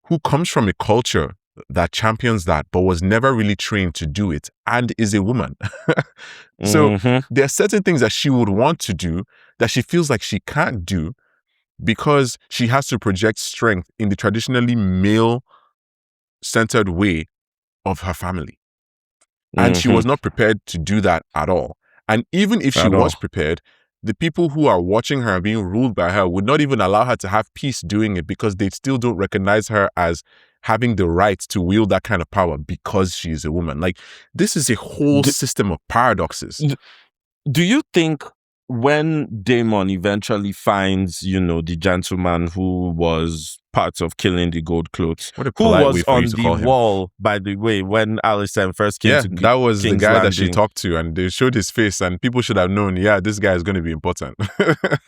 who comes from a culture that champions that, but was never really trained to do it, and is a woman. So there are certain things that she would want to do that she feels like she can't do because she has to project strength in the traditionally male-centered way of her family. And she was not prepared to do that at all. And even if she was prepared, the people who are watching her being ruled by her would not even allow her to have peace doing it because they still don't recognize her as having the right to wield that kind of power because she is a woman. Like, this is a whole system of paradoxes. Do you think when Daemon eventually finds, the gentleman who was part of killing the gold clothes, who was on the wall, by the way, when Alicent first came to that was King's the guy Landing. that she talked to, and they showed his face, and people should have known, this guy is going to be important.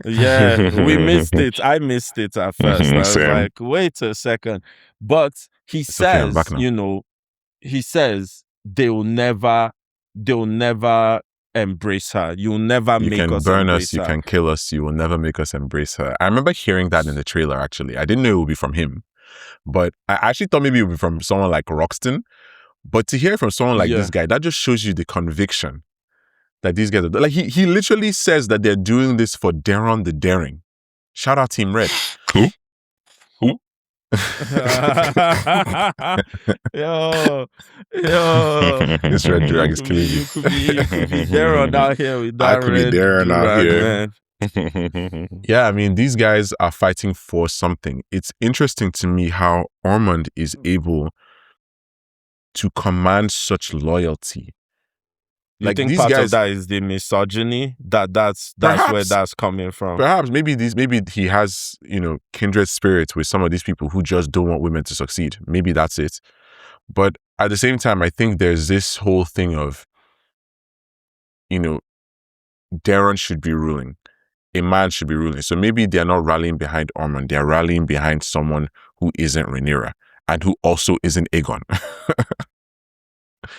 Yeah, we missed it. I missed it at first. I was Same. like, wait a second. But he says, I'm back now. he says they'll never embrace her. You'll never make us You can burn embrace us, you her. can kill us, you will never make us embrace her. I remember hearing that in the trailer, actually. I didn't know it would be from him, but I actually thought maybe it would be from someone like Roxton. But to hear from someone like this guy, that just shows you the conviction that these guys are. Like, he literally says that they're doing this for Daron the Daring. Shout out Team Red. Who? yo, This red drag is killing you. You could be Daron out here with that I could be red Daron out drag, here. man. Yeah, I mean, these guys are fighting for something. It's interesting to me how Ormond is able to command such loyalty. You think part of that is the misogyny? That's where that's coming from. Perhaps maybe he has, kindred spirits with some of these people who just don't want women to succeed. Maybe that's it. But at the same time, I think there's this whole thing of, Daron should be ruling. A man should be ruling. So maybe they're not rallying behind Ormond. They're rallying behind someone who isn't Rhaenyra and who also isn't Aegon.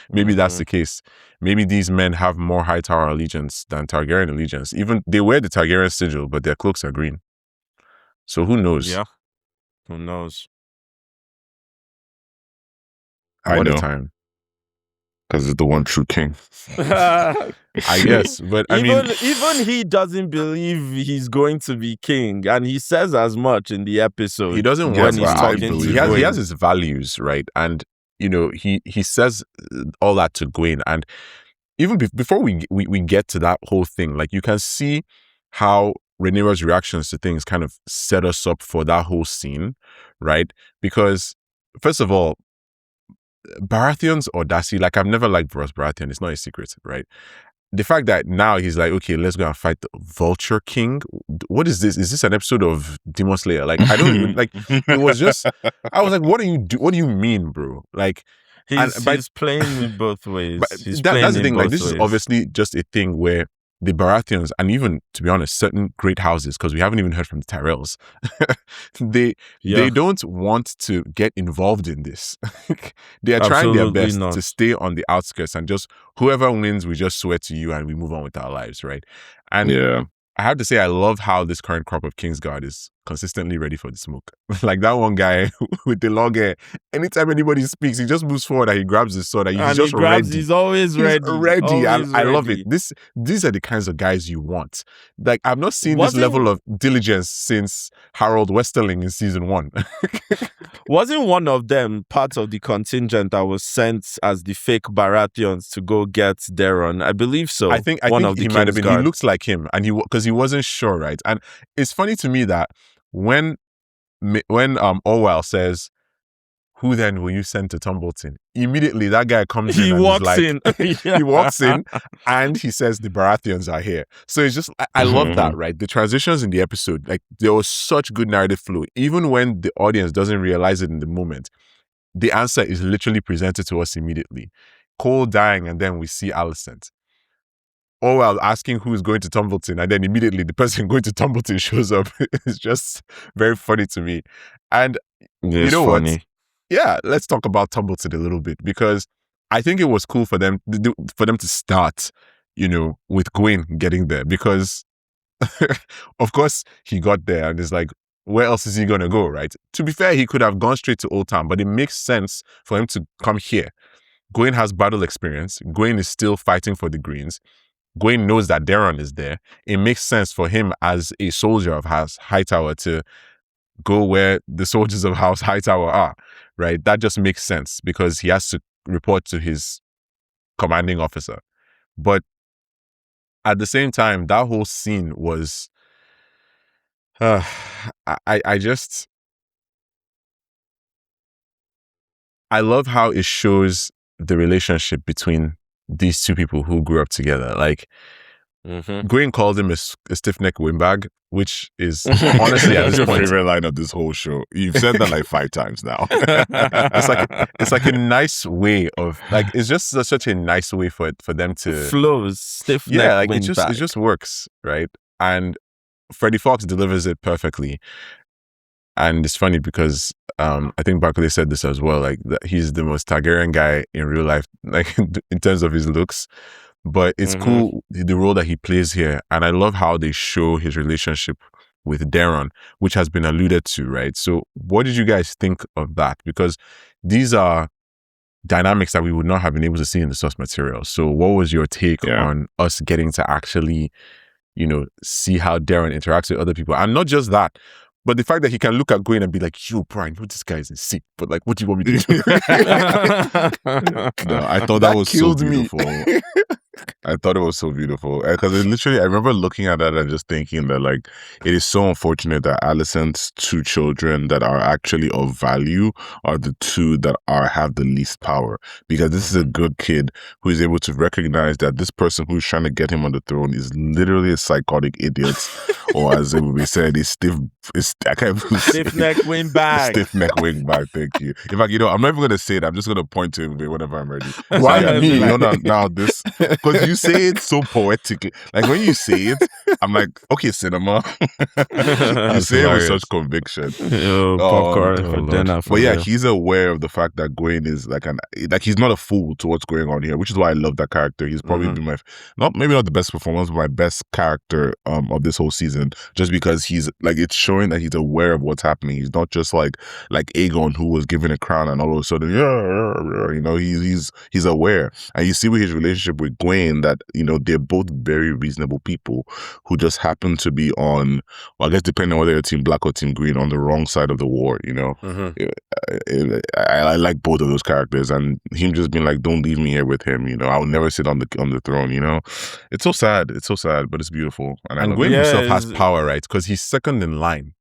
Maybe that's the case. Maybe these men have more Hightower allegiance than Targaryen allegiance. Even they wear the Targaryen sigil, but their cloaks are green. So who knows? Yeah. Who knows? I What know. a time. Because it's the one true king. I guess. But I mean, even he doesn't believe he's going to be king, and he says as much in the episode. he doesn't when want he's to. talking to He Gwen. has his values, right? And he says all that to Gwen, and even before we get to that whole thing, like, you can see how Rhaenyra's reactions to things kind of set us up for that whole scene, right? Because first of all, Baratheon's audacity, like, I've never liked Varys Baratheon. It's not a secret, right? The fact that now he's like, okay, let's go and fight the Vulture King. What is this? Is this an episode of Demon Slayer? Like, I don't even, like, it was just, I was like, what do you mean, bro? Like, he's playing in both ways. That's the thing. Like, this is obviously just a thing where the Baratheons, and even, to be honest, certain great houses, because we haven't even heard from the Tyrells, they don't want to get involved in this. They are trying their best to stay on the outskirts, and just whoever wins, we just swear to you and we move on with our lives, right? And I have to say, I love how this current crop of Kingsguard is consistently ready for the smoke. Like that one guy with the long hair, anytime anybody speaks, he just moves forward and he grabs his sword and he's just ready. He's always ready. I love it. These are the kinds of guys you want. Like, I've not seen this level of diligence since Harold Westerling in season 1. Wasn't one of them part of the contingent that was sent as the fake Baratheons to go get Daron? I believe so. I think he might have been. He looks like him, and because he wasn't sure, right? And it's funny to me that when Orwell says, who then will you send to Tumbleton? Immediately, that guy comes in He and is walks like, in. he walks in and he says the Baratheons are here. So it's just, I love that, right? The transitions in the episode, like there was such good narrative flow. Even when the audience doesn't realize it in the moment, the answer is literally presented to us immediately. Cole dying, and then we see Alicent. Or while asking who's going to Tumbleton, and then immediately the person going to Tumbleton shows up. It's just very funny to me. And you know funny. what? Yeah, let's talk about Tumbleton a little bit, because I think it was cool for them to start, with Gwyn getting there, because of course he got there and it's like, where else is he gonna go, right? To be fair, he could have gone straight to Old Town, but it makes sense for him to come here. Gwyn has battle experience. Gwyn is still fighting for the Greens. Gwyn knows that Daemon is there. It makes sense for him as a soldier of House Hightower to go where the soldiers of House Hightower are, right? That just makes sense because he has to report to his commanding officer. But at the same time, that whole scene was, I love how it shows the relationship between these two people who grew up together. Like, Gwyn called him a stiff-necked windbag, which is honestly at this your point favorite line of this whole show. You've said that like 5 times now. it's like a nice way of, like, it's just such a nice way for them to flows, stiff-necked like windbag. it just works, right? And Freddie Fox delivers it perfectly. And it's funny because I think Barclay said this as well, like that he's the most Targaryen guy in real life, like in terms of his looks. But it's cool, the role that he plays here. And I love how they show his relationship with Daemon, which has been alluded to, right? So what did you guys think of that? Because these are dynamics that we would not have been able to see in the source material. So what was your take on us getting to actually, see how Daemon interacts with other people? And not just that, but the fact that he can look at Gwyn and be like, yo, Brian, this guy is insane. But like, what do you want me to do? No, I thought that was so beautiful. I thought it was so beautiful because I remember looking at that and just thinking that like it is so unfortunate that Alicent's 2 children that are actually of value are the 2 that have the least power, because this is a good kid who is able to recognize that this person who's trying to get him on the throne is literally a psychotic idiot, or as it would be said, stiff-neck windbag. Stiff-neck windbag. Thank you. In fact, I'm not even going to say it. I'm just going to point to him whenever I'm ready. Why me? Now this, because you say it so poetically. Like when you say it, I'm like, okay, cinema. You say it with such conviction. Popcorn for dinner. But yeah, he's aware of the fact that Gwyn is like he's not a fool to what's going on here, which is why I love that character. He's probably been maybe not the best performance, but my best character of this whole season, just because he's like, it's showing that he's aware of what's happening. He's not just like Aegon, who was given a crown and all of a sudden, he's aware. And you see with his relationship with Gwyn that, they're both very reasonable people who just happen to be on, well, I guess depending on whether you're Team Black or Team Green, on the wrong side of the war, I like both of those characters, and him just being like, don't leave me here with him, I'll never sit on the throne, It's so sad, but it's beautiful. And Gwyn himself has power, right? Because he's second in line.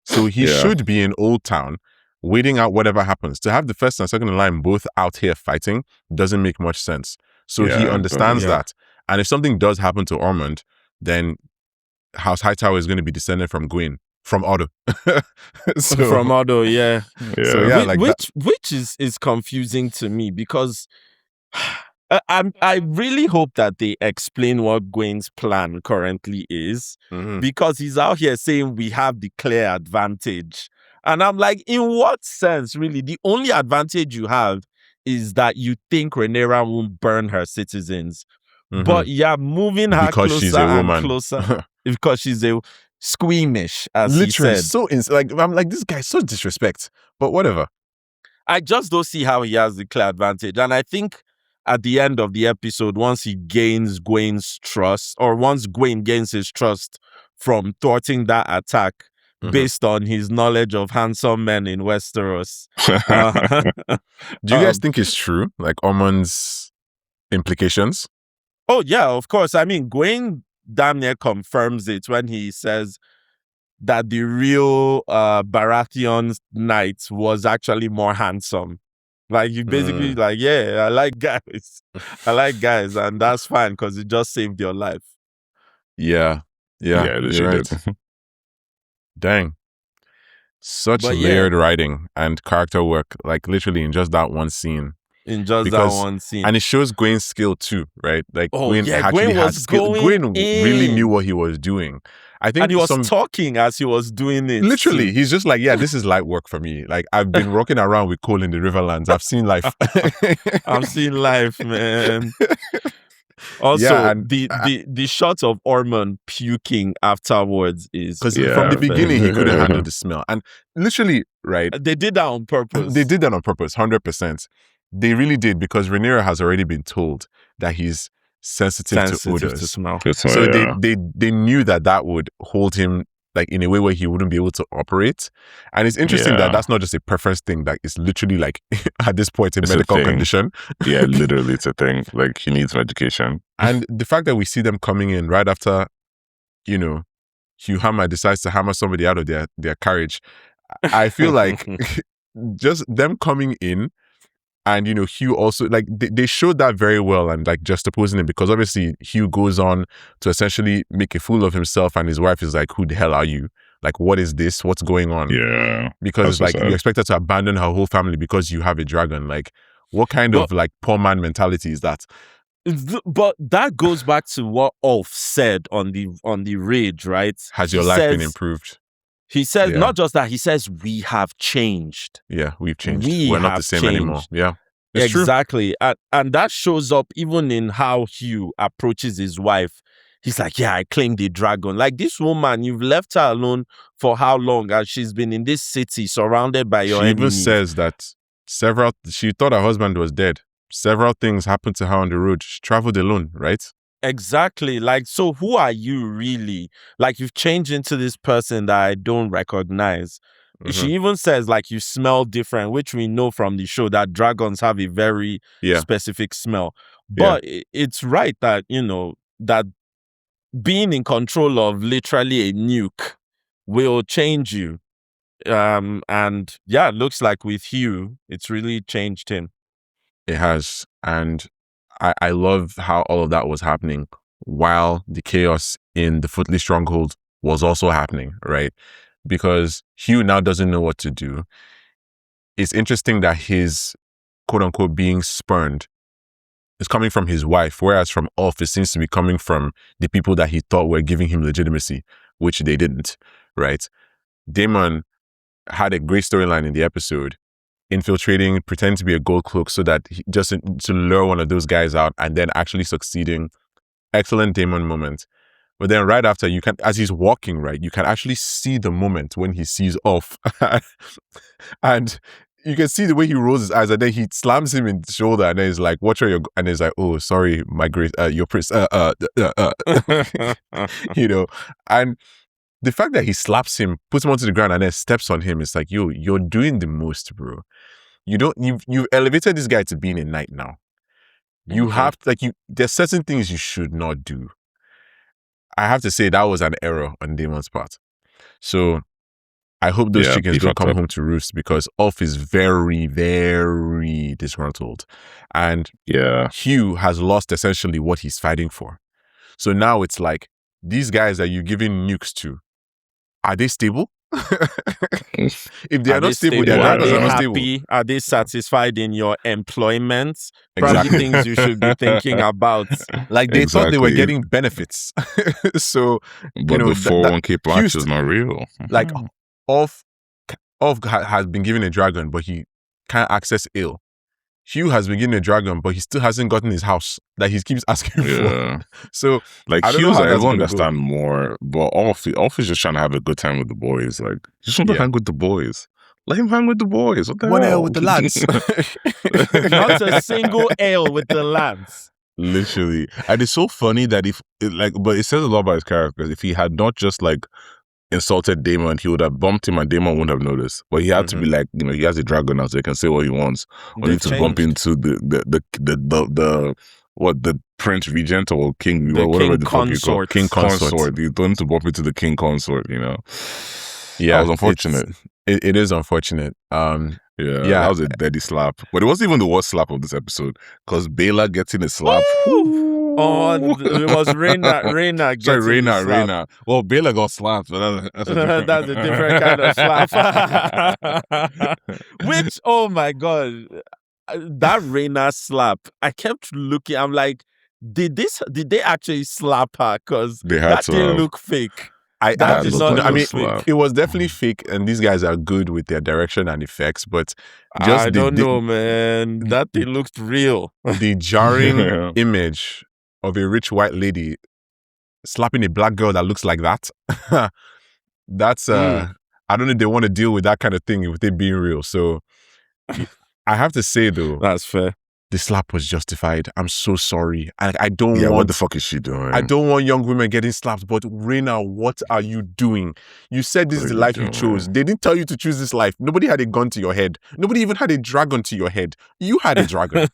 So he should be in Old Town, waiting out whatever happens. To have the first and second in line both out here fighting doesn't make much sense. So he understands that. And if something does happen to Ormond, then House Hightower is going to be descended from Gwyn, from Otto. From Otto, yeah. So yeah, which is confusing to me, because I really hope that they explain what Gwyn's plan currently is, because he's out here saying we have the clear advantage. And I'm like, in what sense, really? The only advantage you have is that you think Rhaenyra won't burn her citizens. But you're moving her because closer she's a woman. and closer because she's a squeamish, as literally he said. So I'm like, this guy's so disrespect. But whatever. I just don't see how he has the clear advantage. And I think at the end of the episode, once he gains Gwyn's trust, or once Gwyn gains his trust from thwarting that attack based on his knowledge of handsome men in Westeros. Do you guys think it's true? Like Ormond's implications? Oh, yeah, of course. I mean, Gwyn damn near confirms it when he says, that the real Baratheon knight was actually more handsome. Like you basically like, yeah, I like guys. I like guys, and that's fine because it just saved your life. Yeah, Yeah, you're she right. did. Dang. Such But layered writing and character work, like literally in just that one scene. In just Because- that one scene. And it shows Gwen's skill too, right? Like Gwen actually Gwen had was skill. going Gwen really in. knew what he was doing. I think And he was talking as he was doing it. literally, too. he's just like, yeah, this is light work for me. Like I've been rocking around with Cole in the Riverlands. I've seen life. I'm seeing life, man. Also, Yeah, and- the shot of Ormond puking afterwards is Because Yeah. from the beginning he couldn't handle the smell. And literally, right, They did that on purpose. they did that on purpose, 100%. They really did, because Rhaenyra has already been told that he's sensitive to odors. to smell. So they knew that would hold him like in a way where he wouldn't be able to operate. And it's interesting that Yeah. that's not just a preference thing, that it's literally like at this point a It's a medical thing. condition. Yeah, literally, it's a thing. Like, he needs medication. And the fact that we see them coming in right after, you know, Hugh Hammer decides to hammer somebody out of their carriage, I feel like just them coming in. And, you know, Hugh also, like, they showed that very well and, like, juxtaposing it, because obviously Hugh goes on to essentially make a fool of himself, and his wife is like, who the hell are you? Like, what is this? What's going on? Yeah. Because, that's like, so you expect her to abandon her whole family because you have a dragon. Like, what kind of, like, poor man mentality is that? But that goes back to what Ulf said on the rage, right? Has your He life been says- improved? He says, Yeah. not just that, he says, we have changed. Yeah, we've changed. We We're not the have same anymore. changed. Yeah. It's true. Exactly. And that shows up even in how Hugh approaches his wife. He's like, yeah, I claimed the dragon. Like, this woman, you've left her alone for how long? And she's been in this city surrounded by your She even enemies. says that she thought her husband was dead. Several things happened to her on the road. She traveled alone, right? Exactly. Like, so who are you really? Like, you've changed into this person that I don't recognize. Mhm. She even says, like, you smell different, which we know from the show that dragons have a very Yeah. specific smell. But it's right that, you know, that being in control of literally a nuke will change you. And yeah, it looks like with Hugh, it's really changed him. It has. And I love how all of that was happening while the chaos in the Footly Stronghold was also happening, right? Because Hugh now doesn't know what to do. It's interesting that his quote-unquote being spurned is coming from his wife, whereas from Ulf, it seems to be coming from the people that he thought were giving him legitimacy, which they didn't, right? Daemon had a great storyline in the episode, infiltrating, pretending to be a gold cloak so that just to lure one of those guys out and then actually succeeding. Excellent Daemon moment. But then right after, you can, as he's walking, right, you can actually see the moment when he sees Ulf. And you can see the way he rolls his eyes, and then he slams him in the shoulder, and then he's like, "Watch where you're," and he's like, "Oh, sorry, my grace, your prince." You know, and the fact that he slaps him, puts him onto the ground, and then steps on him, it's like, yo, you're doing the most, bro. You've elevated this guy to being a knight now. You have, like, there's certain things you should not do. I have to say that was an error on Daemon's part. So I hope those chickens he don't fucked come up. home to roost, because Ulf is very, very disgruntled. And Yeah. Hugh has lost essentially what he's fighting for. So now it's like, these guys that you're giving nukes to, are they stable? If they are not stable, their Are dragons they are not stable. happy? Are they satisfied in your employment? Probably Exactly. things you should be thinking about. Like, they thought they were Exactly. getting benefits. So, But know, the 401k plan Hughes- is not real. like, Ulf has been given a dragon, but he can't access ale. Hugh has been given a dragon, but he still hasn't gotten his house that he keeps asking for. Yeah. So, Like, I don't know Hughes, how I that's don't gonna understand more, but Ulf is just trying to have a good time with the boys. Like, just want to Yeah. hang with the boys. Let him hang with the boys. What the what the hell? hell with the lads? Not a single ale with the lads. Literally. And it's so funny that but it says a lot about his character. If he had not just, like, insulted Daemon, he would have bumped him and Daemon wouldn't have noticed. But he had to be like, you know, he has a dragon now, so he can say what he wants. Only They've to bump changed. into the Prince Regent or King, The whatever King the fuck you call Consort. King Consort. Consort. You told him to bump into the King Consort, you know. Yeah, That was unfortunate. It is unfortunate. Yeah, Yeah. that was a deadly slap. But it wasn't even the worst slap of this episode because Baela getting a slap. Oh, it was Rhaenyra getting Sorry, the slap. Rhaenyra. Well, Baela got slapped. But that's a different... That's a different kind of slap. Which, oh my God, that Rhaenyra slap, I kept looking. I'm like, did they actually slap her? Because They had that to didn't have. look fake. I That did did not. not I look mean, fake. it was definitely fake, and these guys are good with their direction and effects. But just I don't know, man. That thing looked real. the jarring Yeah. image of a rich white lady slapping a black girl that looks like that. That's I don't know if they want to deal with that kind of thing with it being real. So I have to say though, That's fair. the slap was justified. I'm so sorry. I don't Yeah, want what the fuck is she doing? I don't want young women getting slapped, but Rhaenyra, what are you doing? You said this What is are the you life you doing? chose. They didn't tell you to choose this life. Nobody had a gun to your head. Nobody even had a dragon to your head. You had a dragon.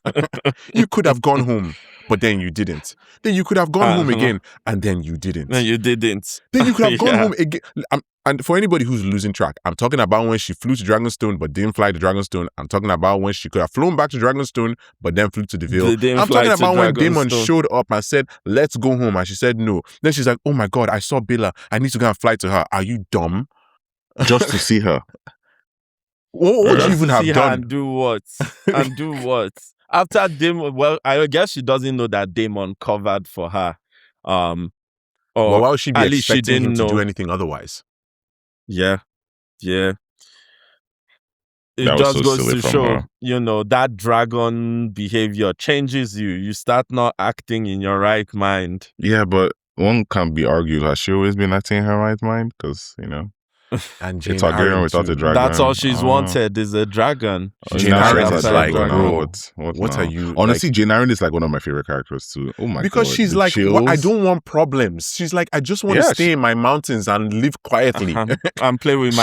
You could have gone home, but then you didn't. Then you could have gone home again, and then you didn't. No, you didn't. Then you could have gone Yeah. home again. And for anybody who's losing track, I'm talking about when she flew to Dragonstone but didn't fly to Dragonstone. I'm talking about when she could have flown back to Dragonstone but then flew to the Vale. They didn't I'm fly talking to about when Daemon Dragonstone. showed up and said, let's go home. And she said no. Then she's like, oh my God, I saw Baela. I need to go and fly to her. Are you dumb? Just to see her. What would Just you even to have see her done? and do what? And do what? After Daemon, well, I guess she doesn't know that Daemon covered for her. Or Well, why would she be at least she expecting him didn't to do know. anything otherwise? Yeah. It That was just so goes silly to from show, her. that dragon behavior changes you. You start not acting in your right mind. Yeah, but one can be argued. Has she always been acting in her right mind? Because, And it's Jane Targaryen Arryn without too. a dragon. That's all she's Oh. wanted is a dragon. Oh, Jane now Arryn she's is a like, dragon. bro, what now? are you? Honestly, Jane Arryn is like one of my favorite characters too. Oh my god. Because she's The like, chills. I don't want problems. She's like, I just want to Yeah, stay in my mountains and live quietly. I'm playing with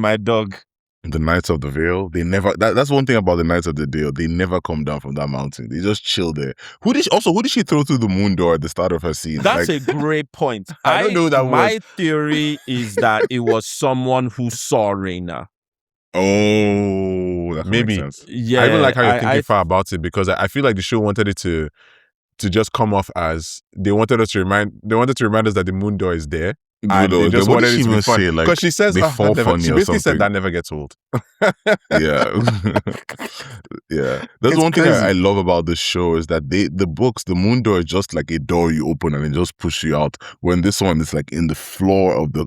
my dog. The Knights of the Vale, they never. That's one thing about the Knights of the Vale. They never come down from that mountain. They just chill there. Who did she throw through the moon door at the start of her scene? That's a great point. I don't know who that My was. theory is that it was someone who saw Rhaenyra. Oh, that Maybe. makes sense. Yeah, I even like how you're thinking far about it because I feel like the show wanted it to just come off as they wanted to remind us that the moon door is there. And they just what wanted did she it to be even fun. say? Like, Because she says, they fall funny she or basically said something. that never gets old. Yeah. Yeah. That's It's one thing crazy. I love about this show is that the books, the moon door is just like a door you open and it just pushes you out. When this one is like in the floor of the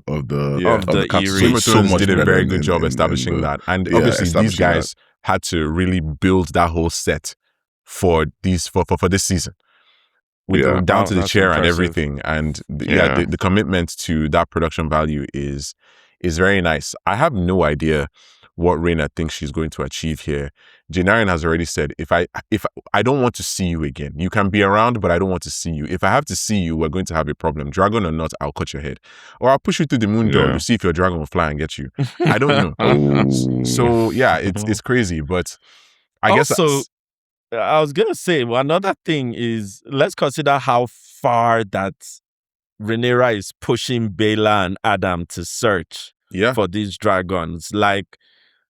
Yeah. Of the capsule. Eyrie. So Game of it's so Thrones much did a better very good in- job in establishing the- that. And Yeah, obviously these establishing that. guys had to really build that whole set for this season. Yeah. Down to the That's chair and impressive. everything. And Yeah. the commitment to that production value is very nice. I have no idea what Rhaena thinks she's going to achieve here. Jane Arryn has already said, if I don't want to see you again, you can be around, but I don't want to see you. If I have to see you, we're going to have a problem. Dragon or not, I'll cut your head. Or I'll push you through the moon door Yeah. to see if your dragon will fly and get you. I don't know. Oh. So yeah, it's crazy, but I guess Also, I was gonna say another thing is let's consider how far that Rhaenyra is pushing Baela and Adam to search for these dragons. Like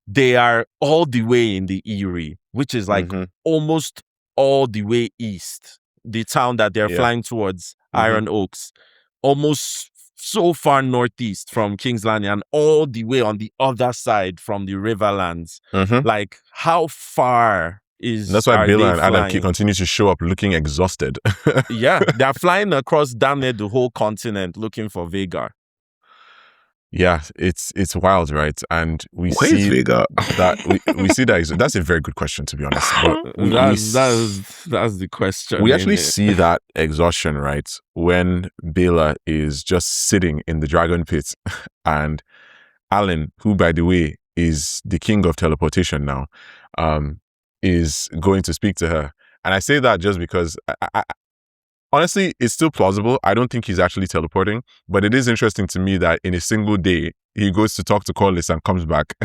they are all the way in the Eyrie, which is like almost all the way east. The town that they're flying towards, Iron Oaks, almost so far northeast from King's Landing and all the way on the other side from the Riverlands. Like how far is that's why are Baela they and Adam flying? continue to show up looking exhausted. Yeah, they're flying across damn near the whole continent looking for Vhagar. Yeah, it's wild, right? And we Where is see Vhagar? that we see that that's a very good question, to be honest. But That's the question. we actually innit? see that exhaustion, right? When Baela is just sitting in the dragon pit and Alyn, who by the way is the king of teleportation now, is going to speak to her. And I say that just because honestly, it's still plausible. I don't think he's actually teleporting, but it is interesting to me that in a single day, he goes to talk to Corlys and comes back.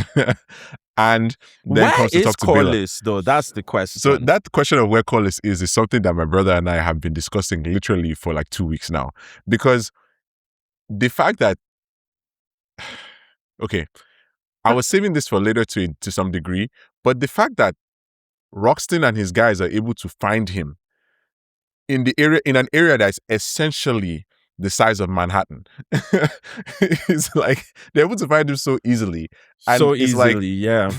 And then Where comes to is talk to Baela. Corlys, though? That's the question. So that question of where Corlys is something that my brother and I have been discussing literally for like 2 weeks now. Because the fact that, okay, I was saving this for later to some degree, but the fact that Roxton and his guys are able to find him in an area that's essentially the size of Manhattan. It's like they're able to find him so easily. And so it's easily, like, yeah.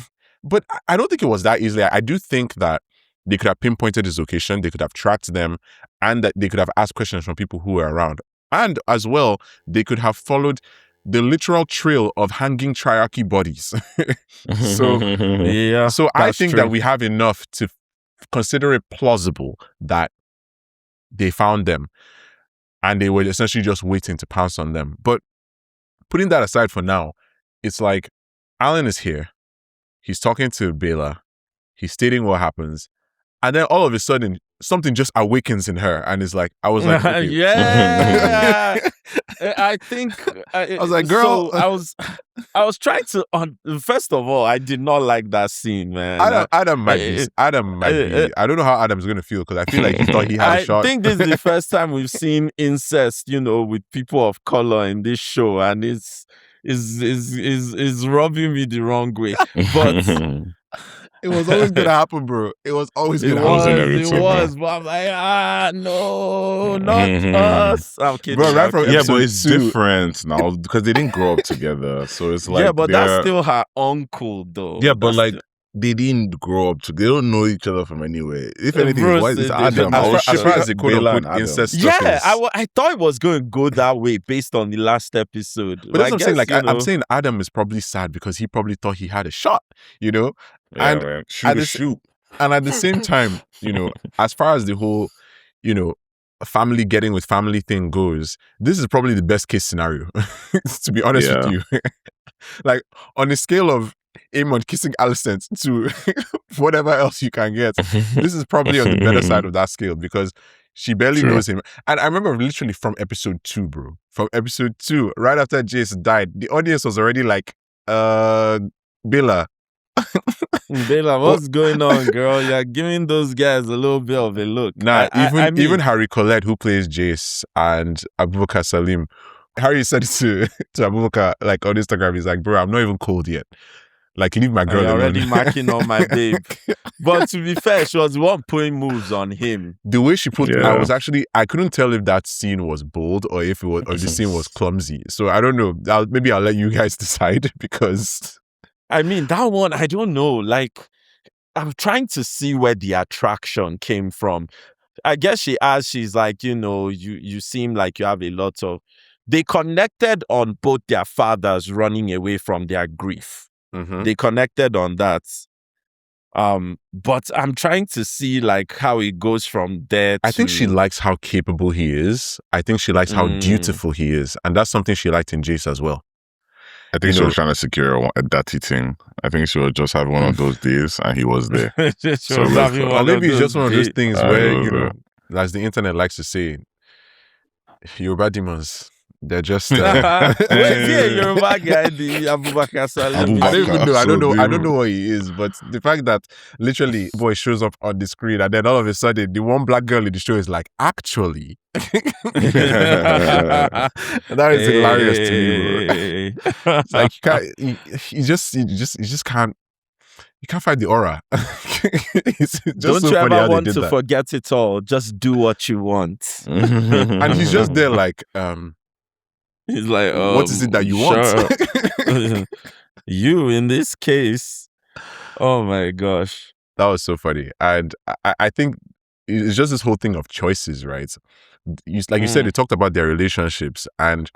But I don't think it was that easily. I do think that they could have pinpointed his location, they could have tracked them, and that they could have asked questions from people who were around. And as well, they could have followed the literal trail of hanging triarchy bodies. So I think that we have enough to consider it plausible that they found them and they were essentially just waiting to pounce on them. But putting that aside for now, it's like Alyn is here. He's talking to Baela. He's stating what happens. And then all of a sudden, something just awakens in her. And it's like, I was like, okay. Yeah. I think I was like, girl. So I was trying to. First of all, I did not like that scene, man. Adam might be. I don't know how Adam's gonna feel because I feel like he thought he had a shot. I think this is the first time we've seen incest, with people of color in this show, and it's rubbing me the wrong way. But it was always gonna happen, bro. It was always gonna happen. It was, but I'm like, no, not us. I'm kidding. Bro, right from but it's different now because they didn't grow up together. So it's like, yeah, but that's still her uncle, though. Yeah, but like they didn't grow up together. They don't know each other from anywhere. If anything, it's Adam. As far as they could have put incest stuff. Yeah, I thought it was going to go that way based on the last episode. But that's what I'm saying. Like, I'm saying Adam is probably sad because he probably thought he had a shot, Yeah, and man. Shoot. And at the same time, as far as the whole, family getting with family thing goes, this is probably the best case scenario, to be honest with you. Like, on a scale of Aemond kissing Alicent to whatever else you can get, this is probably on the better side of that scale because she barely knows him. And I remember literally from episode 2, bro. From episode 2, right after Jace died, the audience was already like, Baela, what's going on, girl? You're giving those guys a little bit of a look. Nah, even Harry Collette, who plays Jace, and Abubakar Salim, Harry said to Abubakar, like on Instagram, he's like, bro, I'm not even cold yet. Like, leave my girl alone. Already marking on my babe. But to be fair, she was the one putting moves on him. The way she put, I couldn't tell if that scene was bold or if the scene was clumsy. So I don't know. Maybe I'll let you guys decide because. I mean, that one, I don't know. Like, I'm trying to see where the attraction came from. I guess she's like, you seem like you have a lot of. They connected on both their fathers running away from their grief. Mm-hmm. They connected on that. But I'm trying to see like how it goes from there. I think she likes how capable he is. I think she likes how dutiful he is. And that's something she liked in Jace as well. I think she was trying to secure a dirty thing. I think she was just having one of those days and he was there. Or maybe it's just one of those things where, as the internet likes to say, Yoruba demons. They're just Yoruba guy, the Abubakar Salim. I don't even know. I don't know what he is, but the fact that literally boy shows up on the screen and then all of a sudden the one black girl in the show is like, actually. That is hilarious to me, bro. It's like you just can't. You can't find the aura. It's just don't so you funny ever want to forget it all? Just do what you want. And he's just there like, he's like, what is it that you want? You, in this case. Oh my gosh. That was so funny. And I think it's just this whole thing of choices, right? Like you said, they talked about their relationships and,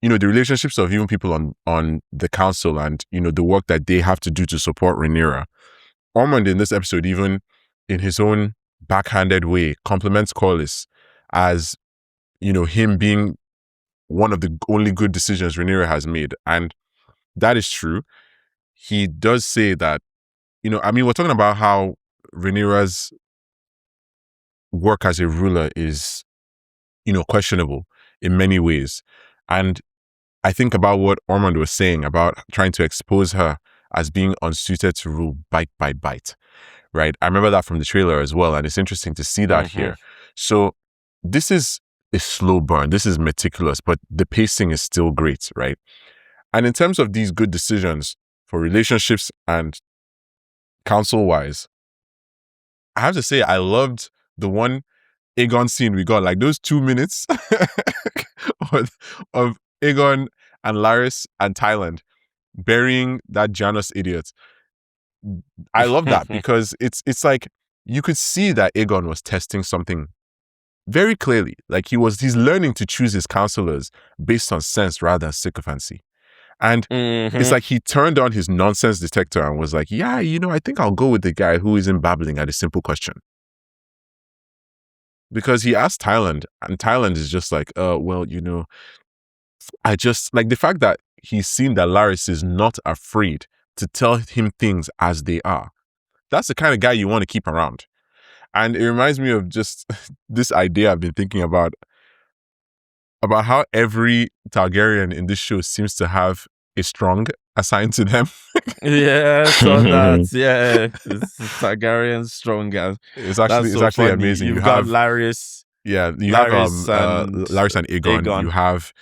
the relationships of even people on the council and, the work that they have to do to support Rhaenyra. Ormond in this episode, even in his own backhanded way, compliments Corlys as, him being one of the only good decisions Rhaenyra has made. And that is true. He does say that, we're talking about how Rhaenyra's work as a ruler is, questionable in many ways. And I think about what Ormond was saying about trying to expose her as being unsuited to rule bite by bite, right? I remember that from the trailer as well, and it's interesting to see that here. So this is a slow burn. This is meticulous, but the pacing is still great, right? And in terms of these good decisions for relationships and counsel-wise, I have to say I loved the one Aegon scene we got, like those 2 minutes of Aegon and Larys and Thailand burying that Janus idiot. I love that because it's like you could see that Aegon was testing something very clearly. Like he's learning to choose his counselors based on sense rather than sycophancy. And it's like he turned on his nonsense detector and was like, yeah, I think I'll go with the guy who isn't babbling at a simple question. Because he asked Thailand, and Thailand is just like, I just like the fact that he's seen that Larys is not afraid to tell him things as they are. That's the kind of guy you want to keep around. And it reminds me of just this idea I've been thinking about how every Targaryen in this show seems to have a strong assigned to them. Yeah, so that's it's Targaryen strong. It's actually amazing. You've got Larys. Yeah, you have Larys and Aegon. You have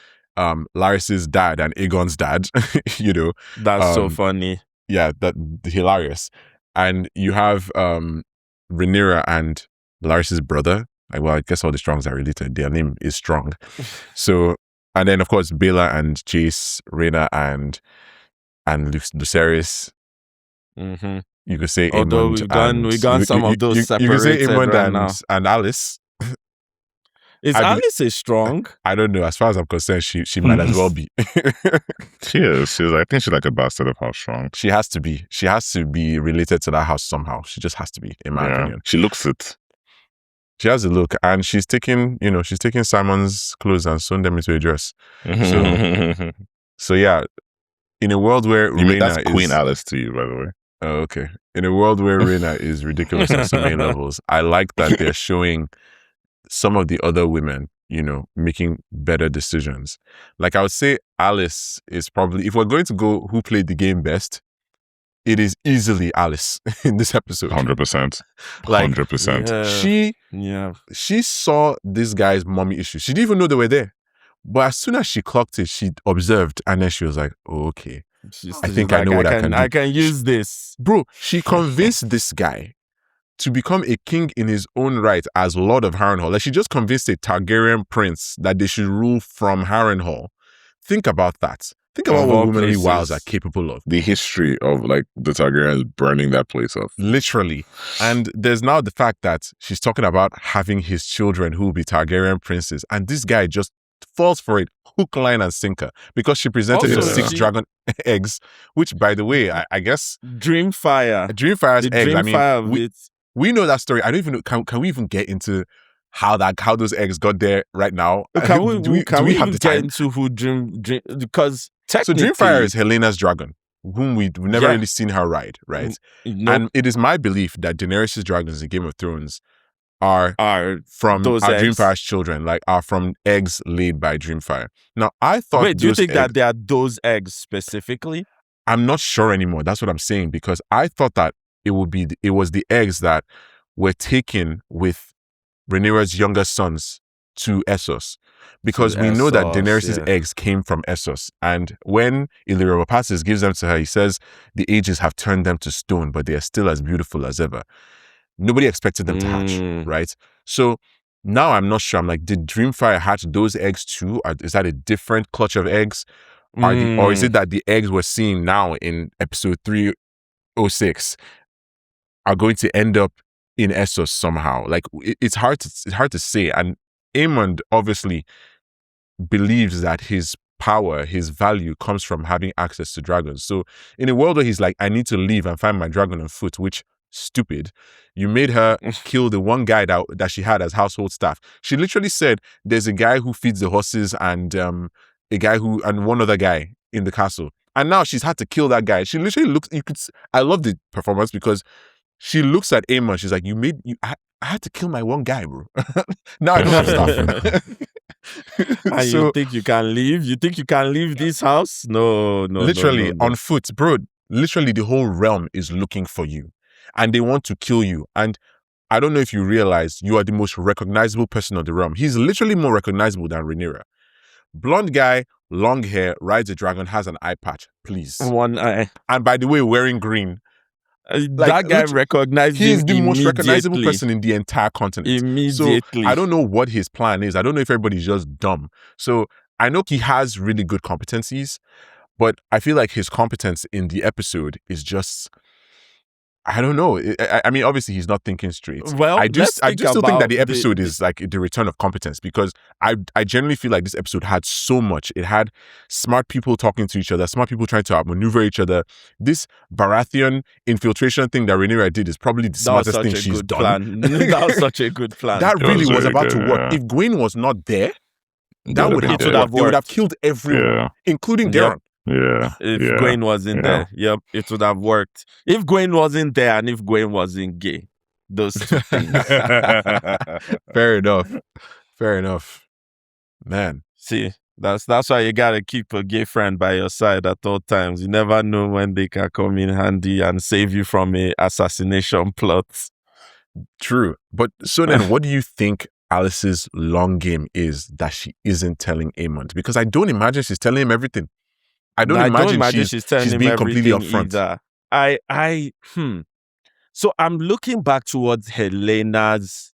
Larys's dad and Aegon's dad. That's so funny. Yeah, that hilarious. And you have Rhaenyra and Larys's brother. Well, I guess all the Strongs are related. Their name is Strong. So, and then of course Baela and Jace, Rhaena and Lucerys. You could say although Aemond we've gone some of those separated. You could say Aemond and Alys. Is Alys a strong? I don't know. As far as I'm concerned, she might as well be. She is. I think she's like a bastard of House Strong. She has to be. She has to be related to that house somehow. She just has to be, in my opinion. She looks it. She has a look, and she's taking Simon's clothes and sewn them into a dress. So yeah, in a world where Rhaena that's Queen Alice to you, by the way. Oh, okay. In a world where Rhaena is ridiculous on so many levels, I like that they're showing some of the other women, making better decisions. Like I would say Alys is probably, if we're going to go who played the game best, it is easily Alys in this episode. 100%. 100%. She saw this guy's mommy issues. She didn't even know they were there. But as soon as she clocked it, she observed and then she was like, oh, okay. I think I know what I can do. I can use this. Bro, she convinced this guy to become a king in his own right as Lord of Harrenhal. Like she just convinced a Targaryen prince that they should rule from Harrenhal. Think about that. Think about what womanly wiles are capable of. The history of like the Targaryens burning that place up. Literally. And there's now the fact that she's talking about having his children who will be Targaryen princes. And this guy just falls for it, hook, line, and sinker. Because she presented him 6 dragon eggs, which, by the way, I guess... Dreamfire's eggs. We know that story. I don't even know. Can we even get into how those eggs got there right now? Can we have the time? Get into who because technically... So Dreamfire is Helena's dragon, whom we've never really seen her ride, right? Nope. And it is my belief that Daenerys' dragons in Game of Thrones are from Dreamfire's children, are from eggs laid by Dreamfire. Now, I thought... Wait, do you think that they are those eggs specifically? I'm not sure anymore. That's what I'm saying, because I thought that it was the eggs that were taken with Rhaenyra's younger sons to Essos. Because we know that Daenerys' eggs came from Essos. And when Illyrio Passes gives them to her, he says the ages have turned them to stone, but they are still as beautiful as ever. Nobody expected them to hatch, right? So now I'm not sure. I'm like, did Dreamfire hatch those eggs too? Is that a different clutch of eggs? Or is it that the eggs we're seeing now in episode 306 are going to end up in Essos somehow? Like, it's hard to say. And Aemond obviously believes that his power, his value comes from having access to dragons. So in a world where he's like, I need to leave and find my dragon on foot, which, stupid, you made her kill the one guy that she had as household staff. She literally said there's a guy who feeds the horses and one other guy in the castle. And now she's had to kill that guy. She literally looks, I love the performance because she looks at Aemond. She's like, I had to kill my one guy, bro. Now I don't have stuff. And So you think you can leave? You think you can leave this house? No. literally no. on foot, bro. Literally, the whole realm is looking for you, and they want to kill you. And I don't know if you realize you are the most recognizable person on the realm. He's literally more recognizable than Rhaenyra. Blonde guy, long hair, rides a dragon, has an eye patch. Please. One eye. And by the way, wearing green. That guy recognized He is him the most recognizable immediately. person in the entire continent. Immediately. So I don't know what his plan is. I don't know if everybody's just dumb. So I know he has really good competencies, but I feel like his competence in the episode is just, I don't know. I mean, obviously he's not thinking straight. Well, I do still think that the episode is like the return of competence, because I generally feel like this episode had so much. It had smart people talking to each other, smart people trying to outmaneuver each other. This Baratheon infiltration thing that Rhaenyra did is probably the smartest thing she's done. That was such a good plan. That really was about to work. If Gwen was not there, that would have worked. They would have killed everyone, including Daemon. If Gwen wasn't there, it would have worked. If Gwen wasn't there and if Gwen wasn't gay, those two things. Fair enough. Man. See, that's why you gotta keep a gay friend by your side at all times. You never know when they can come in handy and save you from a assassination plot. True. But so then, what do you think Alice's long game is that she isn't telling Aemond? Because I don't imagine she's telling him everything. I don't imagine she's telling him being completely upfront. Either. So I'm looking back towards Helena's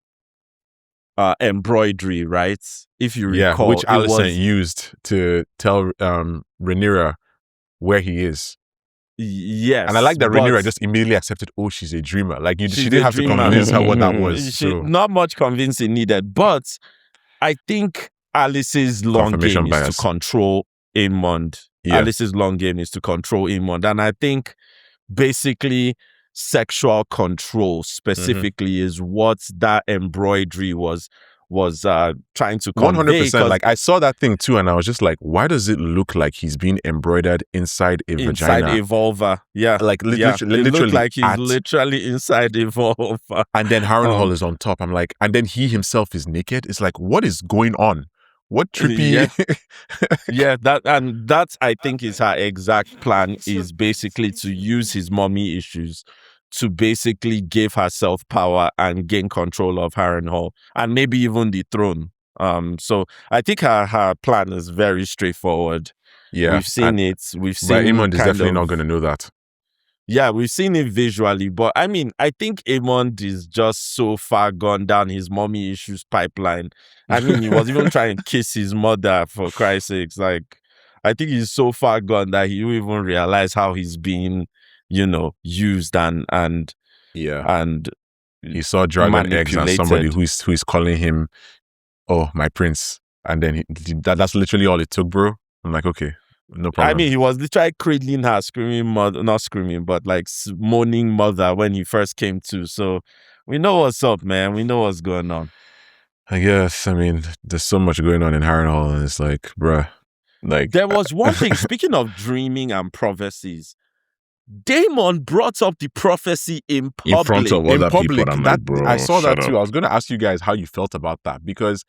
embroidery, right? If you recall, which Alicent used to tell Rhaenyra where he is. Yes. And I like that Rhaenyra just immediately accepted, oh, she's a dreamer. Like, she didn't have to convince her what that was. Not much convincing needed. But I think Alice's long game is to control Aemond. Alice's long game is to control Aemond. And I think basically sexual control specifically is what that embroidery was trying to convey. 100%. Like, I saw that thing too, and I was just like, why does it look like he's being embroidered inside a vagina? Inside a vulva. Yeah. Like, literally. It looked like he's literally inside a vulva. And then Harrenhal is on top. I'm like, and then he himself is naked. It's like, what is going on? What trippy... That's I think is her exact plan, is basically to use his mommy issues to basically give herself power and gain control of Harrenhal and maybe even the throne. So I think her plan is very straightforward. Yeah. We've seen it. We've seen Aemond is definitely not going to know that. Yeah, we've seen it visually, but I mean, I think Aemond is just so far gone down his mommy issues pipeline. I mean, he was even trying to kiss his mother, for Christ's sakes. Like, I think he's so far gone that he don't even realize how he's being, used and he saw dragon eggs and somebody who's calling him, oh, my prince, and then that's literally all it took, bro. I'm like, okay. No problem. I mean, he was literally cradling her, screaming mother, not screaming, but like moaning mother when he first came to. So we know what's up, man. We know what's going on. I guess. I mean, there's so much going on in Harrenhal, and it's like, bruh. Like, there was one thing, speaking of dreaming and prophecies, Daemon brought up the prophecy in public. In front of other people. I'm like, bro, I saw that too. Up. I was going to ask you guys how you felt about that, because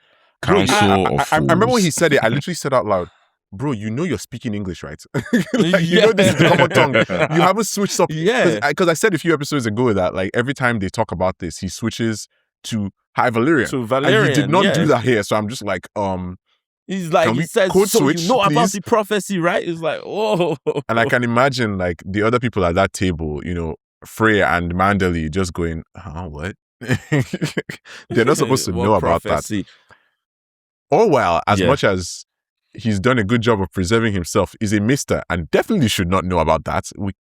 I remember when he said it, I literally said out loud, bro, you know you're speaking English, right? You know this is the common tongue. You haven't switched up. Yeah. Because I said a few episodes ago that, like, every time they talk about this, he switches to High Valyrian. To Valyrian, and he did not do that here. So I'm just like, he's like, he says, so switch, you know about the prophecy, right? It's like, oh. And I can imagine, like, the other people at that table, Freya and Manderly just going, what? They're not supposed to know prophecy? About that. Orwell, as much as he's done a good job of preserving himself, is a maester and definitely should not know about that.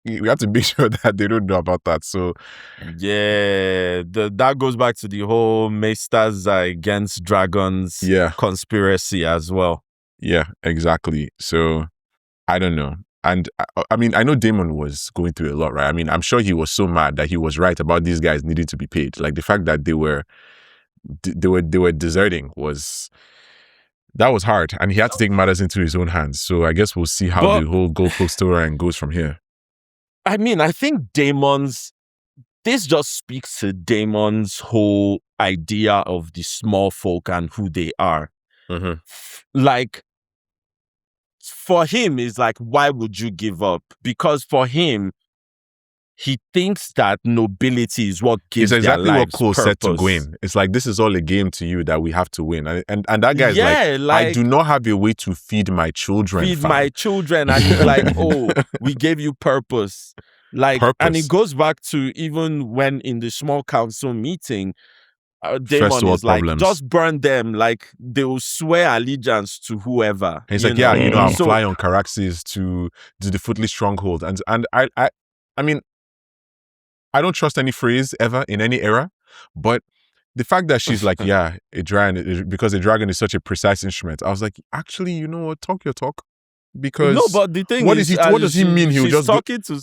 We have to make sure that they don't know about that. So yeah, that goes back to the whole maesters against dragons conspiracy as well. Yeah, exactly. So I don't know. And I mean, I know Daemon was going through a lot, right? I mean, I'm sure he was so mad that he was right about these guys needing to be paid. Like, the fact that they were deserting was hard, and he had to take matters into his own hands. So I guess we'll see how the whole Gold Coast storyline goes from here. I mean, I think this just speaks to Daemon's whole idea of the small folk and who they are. Like, for him, it's like, why would you give up? Because for him, he thinks that nobility is what gives It's exactly their what lives Cole said to purpose. Gwen. It's like, this is all a game to you that we have to win. And that guy's Yeah, I do not have a way to feed my children. Feed fam. my children. And he's like, oh, we gave you purpose. Like, and it goes back to even when in the small council meeting, Daemon is like, just burn them. Like, they will swear allegiance to whoever. And he's like, know? I'll fly on Caraxes to the Footly Stronghold. And I mean, I don't trust any phrase ever in any era, but the fact that she's like, because a dragon is such a precise instrument, I was like, actually, you know what? Talk your talk. Because no, but the thing what does he mean? He'll just talking to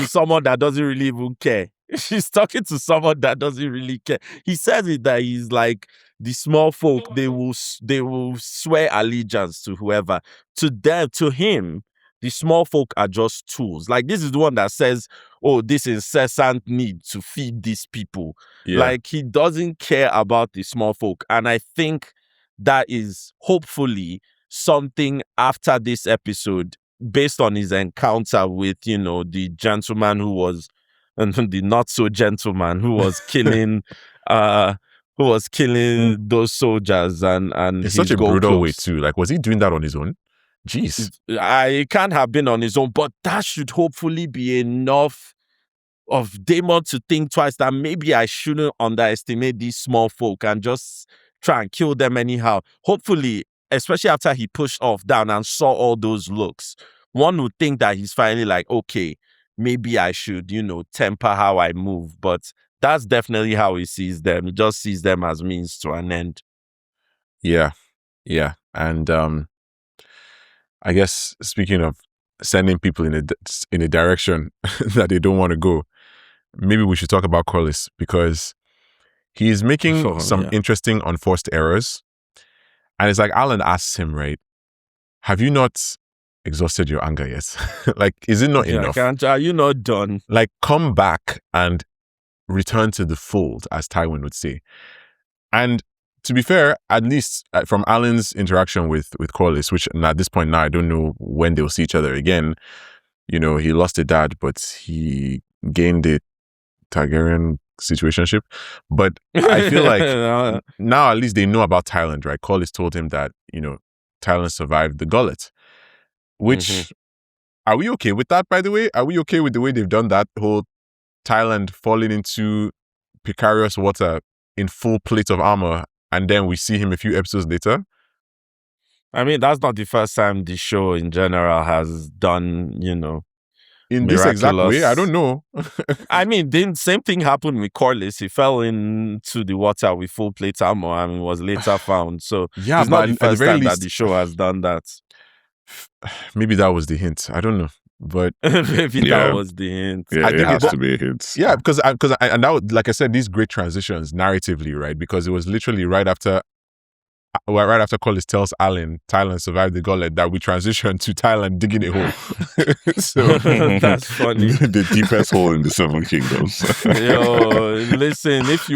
someone that doesn't really even care. She's talking to someone that doesn't really care. He says it that he's like, the small folk, they will swear allegiance to whoever. To him, the small folk are just tools. Like, this is the one that says, oh, this incessant need to feed these people. Yeah. Like, he doesn't care about the small folk. And I think that is hopefully something after this episode, based on his encounter with, the gentleman who was, and the not so gentleman who was killing those soldiers and it's such a brutal way too. Like, was he doing that on his own? Jeez. It can't have been on his own, but that should hopefully be enough of Daemon to think twice that maybe I shouldn't underestimate these small folk and just try and kill them anyhow. Hopefully, especially after he pushed off down and saw all those looks, one would think that he's finally like, okay, maybe I should, temper how I move. But that's definitely how he sees them. He just sees them as means to an end. Yeah. And I guess, speaking of sending people in a direction that they don't want to go, maybe we should talk about Corlys, because he is making some interesting unforced errors. And it's like Alyn asks him, right, have you not exhausted your anger yet? Like, is it not enough? Are you not done? Like, come back and return to the fold, as Tywin would say. And to be fair, at least from Alyn's interaction with Corlys, which at this point now, I don't know when they'll see each other again. He lost a dad, but he gained a Targaryen situationship. But I feel like now at least they know about Thailand, right? Corlys told him that, Thailand survived the gullet. Which, are we okay with that, by the way? Are we okay with the way they've done that whole Thailand falling into precarious water in full plate of armor, and then we see him a few episodes later? I mean, that's not the first time the show in general has done, in this exact way. I don't know. I mean, the same thing happened with Corlys. He fell into the water with full plate armor and was later found. So it's not the first time that the show has done that. Maybe that was the hint. I don't know. But maybe that was the hint. Yeah, it has to be a hint. Yeah, because and that was, like I said, these great transitions narratively, right? Because it was literally right after Corlys tells Alyn Thailand survived the gullet that we transitioned to Thailand digging a hole. So that's funny. The deepest hole in the Seven Kingdoms. Yo, listen, if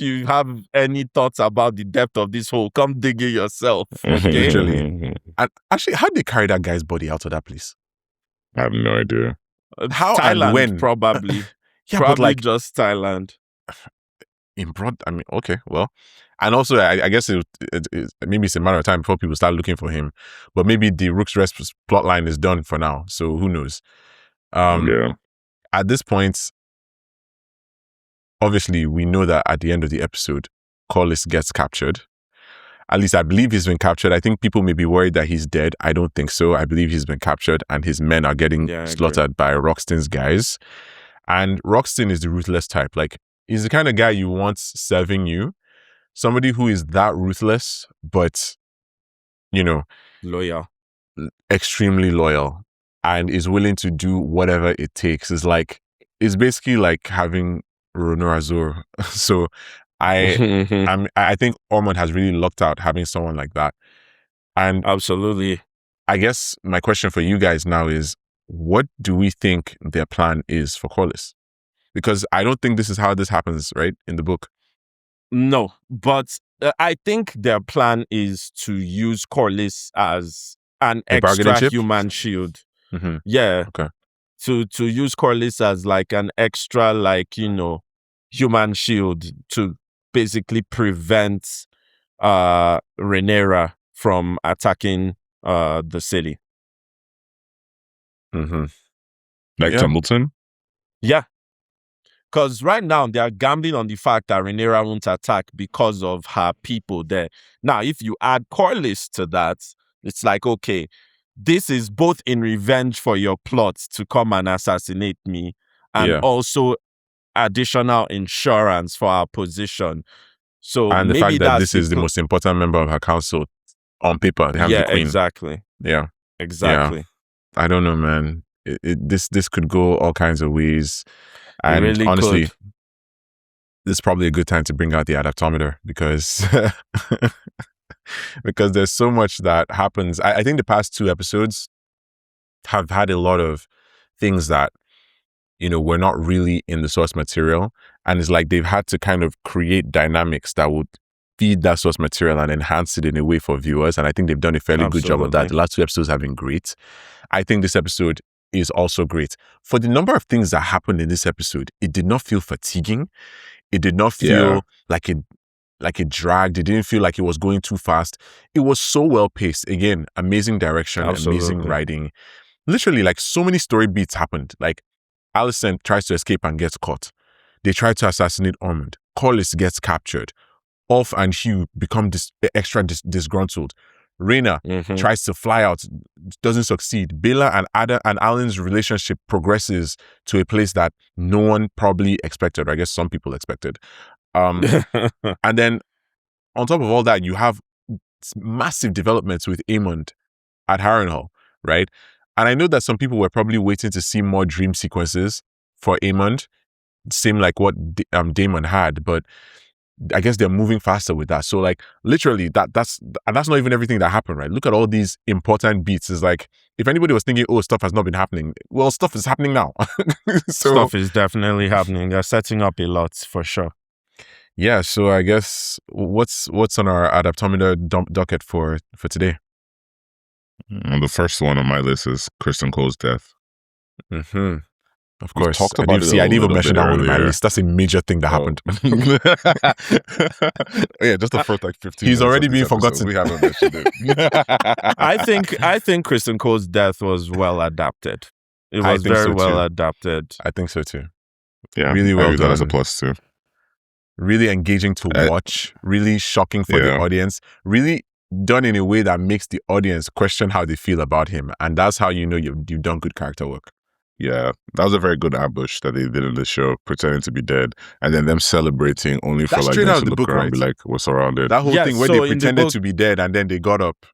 you have any thoughts about the depth of this hole, come dig it yourself. Okay? Literally. And actually, how did they carry that guy's body out of that place? I have no idea. How Thailand, and when? Probably. Yeah, probably but like just Thailand. In broad, I mean, okay, well. And also, I guess maybe it's a matter of time before people start looking for him. But maybe the Rook's Rest plotline is done for now. So who knows? At this point, obviously, we know that at the end of the episode, Corlys gets captured. At least I believe he's been captured. I think people may be worried that he's dead. I don't think so. I believe he's been captured and his men are getting slaughtered by Roxton's guys. And Roxton is the ruthless type. Like, he's the kind of guy you want serving you. Somebody who is that ruthless, but, loyal. Extremely loyal and is willing to do whatever it takes. It's basically like having Rhaenyra Azor. So I think Ormond has really lucked out having someone like that. And absolutely. I guess my question for you guys now is, what do we think their plan is for Corlys? Because I don't think this is how this happens, right, in the book. No, but I think their plan is to use Corlys as an A bargaining extra chip? human shield. Mhm. Yeah. Okay. To use Corlys as like an extra, like, human shield to basically prevent Rhaenyra from attacking the city. Mhm. Like Yeah. Tumbleton? Yeah. Because right now they are gambling on the fact that Rhaenyra won't attack because of her people there. Now, if you add Corlys to that, it's like, okay, this is both in revenge for your plot to come and assassinate me, and Yeah. also additional insurance for our position. So And the maybe fact that that's this is the most important member of her council on paper, they have the queen. Exactly. Yeah. Exactly. I don't know, man. This could go all kinds of ways. And it really honestly, could. this is probably a good time to bring out the Adaptometer because because there's so much that happens. I think the past 2 episodes have had a lot of things that, were not really in the source material. And it's like they've had to kind of create dynamics that would feed that source material and enhance it in a way for viewers. And I think they've done a fairly good job of that. Absolutely. The last 2 episodes have been great. I think this episode is also great. For the number of things that happened in this episode, it did not feel fatiguing. It did not feel like it dragged. It didn't feel like it was going too fast. It was so well paced. Again, amazing direction, amazing Absolutely. writing. Literally, like, so many story beats happened. Like, Alicent tries to escape and gets caught. They try to assassinate Aemond. Corlys gets captured. Off and Hugh become extra disgruntled. Rhaena tries to fly out, doesn't succeed. Baela and Alyn's relationship progresses to a place that no one probably expected, or I guess some people expected. And then on top of all that, you have massive developments with Aemond at Harrenhal, right? And I know that some people were probably waiting to see more dream sequences for Aemond, same like what Daemon had, but I guess they're moving faster with that. So like literally that's not even everything that happened, right? Look at all these important beats. It's like if anybody was thinking, oh, stuff has not been happening, well, stuff is happening now. So stuff is definitely happening. They're setting up a lot for sure. Yeah, so I guess what's on our Adaptometer docket for today? The first one on my list is Criston Cole's death. Mm-hmm. Of We course. talked I about didn't it see. a I didn't even little mention bit that one on my earlier. list. That's a major thing that happened. Yeah, just the first like 15 He's minutes already of being this episode, forgotten. We haven't mentioned it. I think Criston Cole's death was well adapted. It I was think very so well too. adapted. I think so too. Yeah, Really well I use that as a done. plus too. Really engaging to watch, really shocking for the Yeah. audience, really done in a way that makes the audience question how they feel about him. And that's how you know you've done good character work. Yeah, that was a very good ambush that they did in the show, pretending to be dead, and then them celebrating only for That's like straight them out to of the look book, around and be right? like, we're surrounded. That whole Yes, thing where so they in the pretended book- to be dead and then they got up.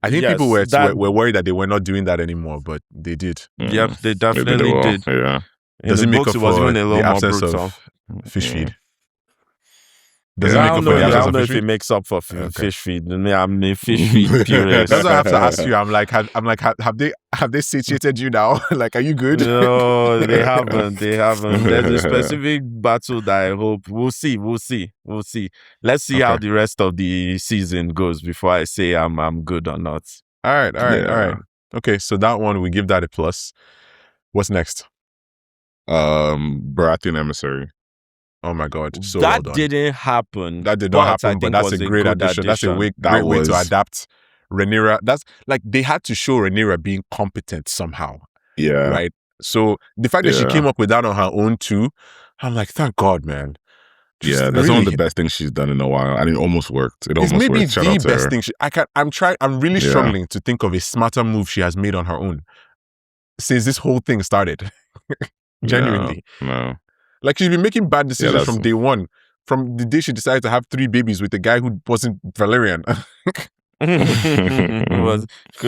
I think Yes, people were that- worried that they were not doing that anymore, but they did. Yep, they They definitely well. did. Yeah. In Does the it make books, up it was for even a the little more absence brutal. of fish Mm. feed? Does Yeah. it I make don't up know. for the I absence don't of know fish if it feed? makes up for Okay. fish feed. I'm a fish feed purist. That's what I have to ask you. I'm like, have they satiated you now? Like, are you good? No, they haven't. They haven't. There's a specific battle that I hope we'll see. Let's see how Okay. the rest of the season goes before I say I'm good or not. All right. Yeah. Okay, so that one we give that a plus. What's next? Baratheon emissary. Oh my God, so that well done. didn't happen. That did not I happen, but think that's was a great good addition. That's a addition. great way to was- adapt Rhaenyra. That's like they had to show Rhaenyra being competent somehow, Yeah. right? So the fact that she Yeah. came up with that on her own too, I'm like, thank God, man. Just Yeah, that's one of really- the best things she's done in a while, and it almost worked. It It's almost maybe worked. Shout the out to best her. thing. I'm really Yeah. struggling to think of a smarter move she has made on her own since this whole thing started. Genuinely. No. Like she's been making bad decisions that's- from day one. From the day she decided to have 3 babies with a guy who wasn't Valerian. Couldn't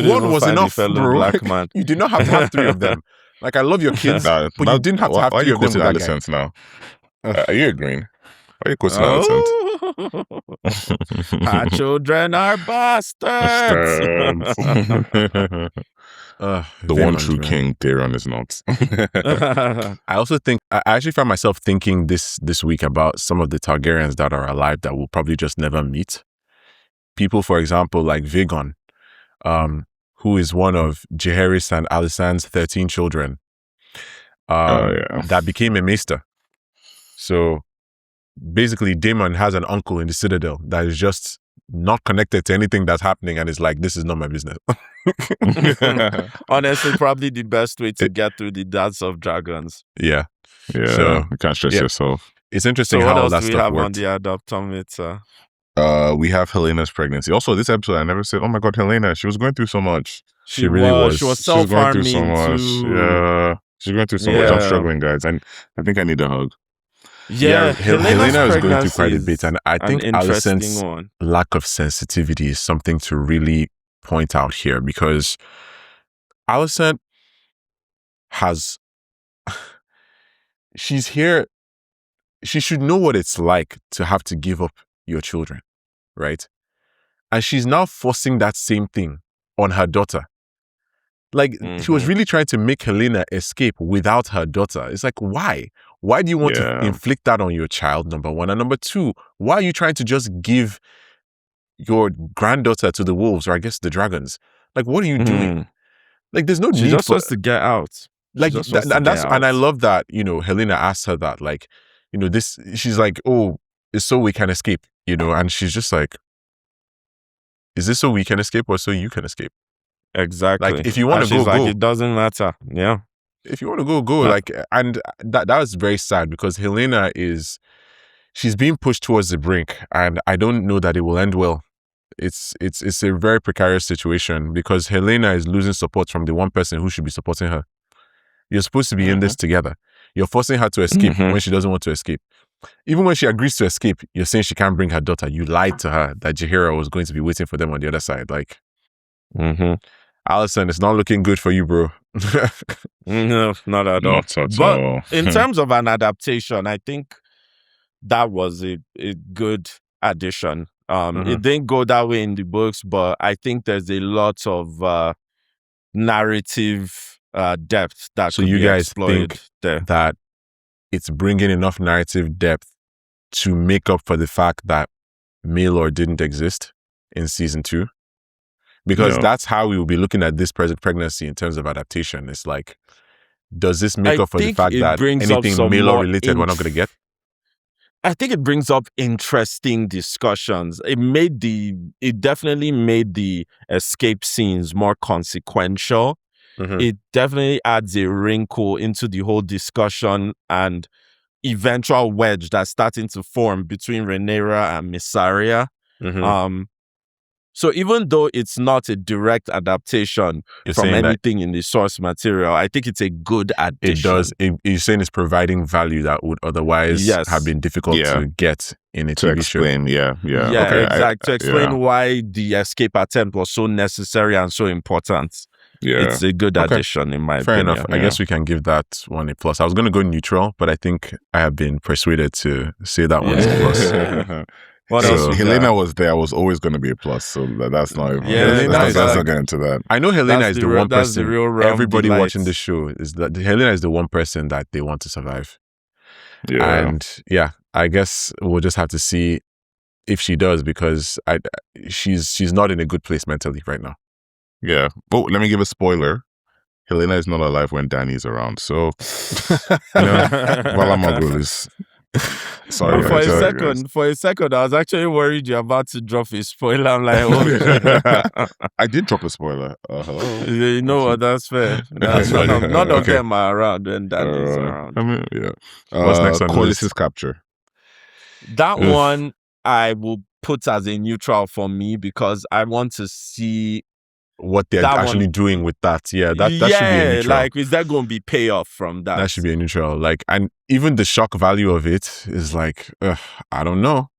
One even was find a enough, fellow bro. black man. You did not have to have 3 of them. Like, I love your kids, Nah, but you didn't have to have why 3 of them with quoting that guy. Alicent now? Are you agreeing? Why are you quoting Alicent? Oh, our children are bastards. The very one much, true man. king, Daemon, is not. I also think I actually found myself thinking this week about some of the Targaryens that are alive that we'll probably just never meet. People, for example, like Aegon, who is one of Jaehaerys and Alicent's 13 children, that became a maester. So basically, Daemon has an uncle in the Citadel that is just not connected to anything that's happening and is like, this is not my business. Honestly, probably the best way to get through the Dance of Dragons. Yeah. Yeah, So, you can't stress yourself. It's interesting So how what all else that do we stuff have on worked. the Adaptometer? We have Helena's pregnancy. Also, this episode, I never said, oh my God, Helena, she was going through so much. She really was. She was She's going self-harming through so much. too. Yeah. She's going through so much. I'm struggling, guys. And I think I need a hug. Yeah, Helena is going through quite a bit. And I think interesting Alicent's one. lack of sensitivity is something to really point out here, because Alicent has... she's here... She should know what it's like to have to give up your children, right? And she's now forcing that same thing on her daughter. Like, she was really trying to make Helena escape without her daughter. It's like, why? Why do you want to inflict that on your child, number one? And number two, why are you trying to just give your granddaughter to the wolves, or I guess the dragons? Like, what are you doing? Like, there's no need for... She just wants to get out. Like, and I love that, Helena asked her that, like, she's like, oh, it's so we can escape, and she's just like, is this so we can escape or so you can escape? Exactly. Like, if you want to go, like, go. It doesn't matter. Yeah. If you want to go, go. Yeah. Like, and that was very sad, because Helena she's being pushed towards the brink, and I don't know that it will end well. It's a very precarious situation, because Helena is losing support from the one person who should be supporting her. You're supposed to be in this together. You're forcing her to escape when she doesn't want to escape. Even when she agrees to escape, you're saying she can't bring her daughter. You lied to her that Jaehaerys was going to be waiting for them on the other side. Like, Alicent, it's not looking good for you, bro. No, not at all. Not at But all. in terms of an adaptation, I think that was a good addition. It didn't go that way in the books, but I think there's a lot of narrative depth that So could you be guys exploited think there. that it's bringing enough narrative depth to make up for the fact that Maelor didn't exist in season 2? Because that's how we will be looking at this present pregnancy in terms of adaptation. It's like, does this make up for the fact that anything Maelor related we're not going to get? I think it brings up interesting discussions. It definitely made the escape scenes more consequential. It definitely adds a wrinkle into the whole discussion and eventual wedge that's starting to form between Rhaenyra and Mysaria. So even though it's not a direct adaptation from anything in the source material, I think it's a good addition. You're saying it's providing value that would otherwise have been difficult to get in a TV show. To explain why the escape attempt was so necessary and so important. It's a good addition in my opinion. Fair enough. I guess we can give that one a plus. I was going to go neutral, but I think I have been persuaded to say that one's a plus. What else? Helena was there. Was always going to be a plus, so that's not even. Let's not get into that. I know Helena is the one person. Everybody delight. Watching the show is that Helena is the one person that they want to survive. And I guess we'll just have to see if she does, because she's not in a good place mentally right now. Yeah. Oh, let me give a spoiler. Helena is not alive when Dany's around. So, Valamogul is... Sorry, for a second, I was actually worried you're about to drop a spoiler. I'm like, oh. I did drop a spoiler. Hello. You know what? That's fair. None of them are around when Dany's around. I mean, What's next on Corlys' Capture? That one I will put as a neutral for me, because I want to see what they're actually doing with that. Yeah, that should be a neutral. Like, is there going to be payoff from that? That should be a neutral. Like, and even the shock value of it is like, I don't know.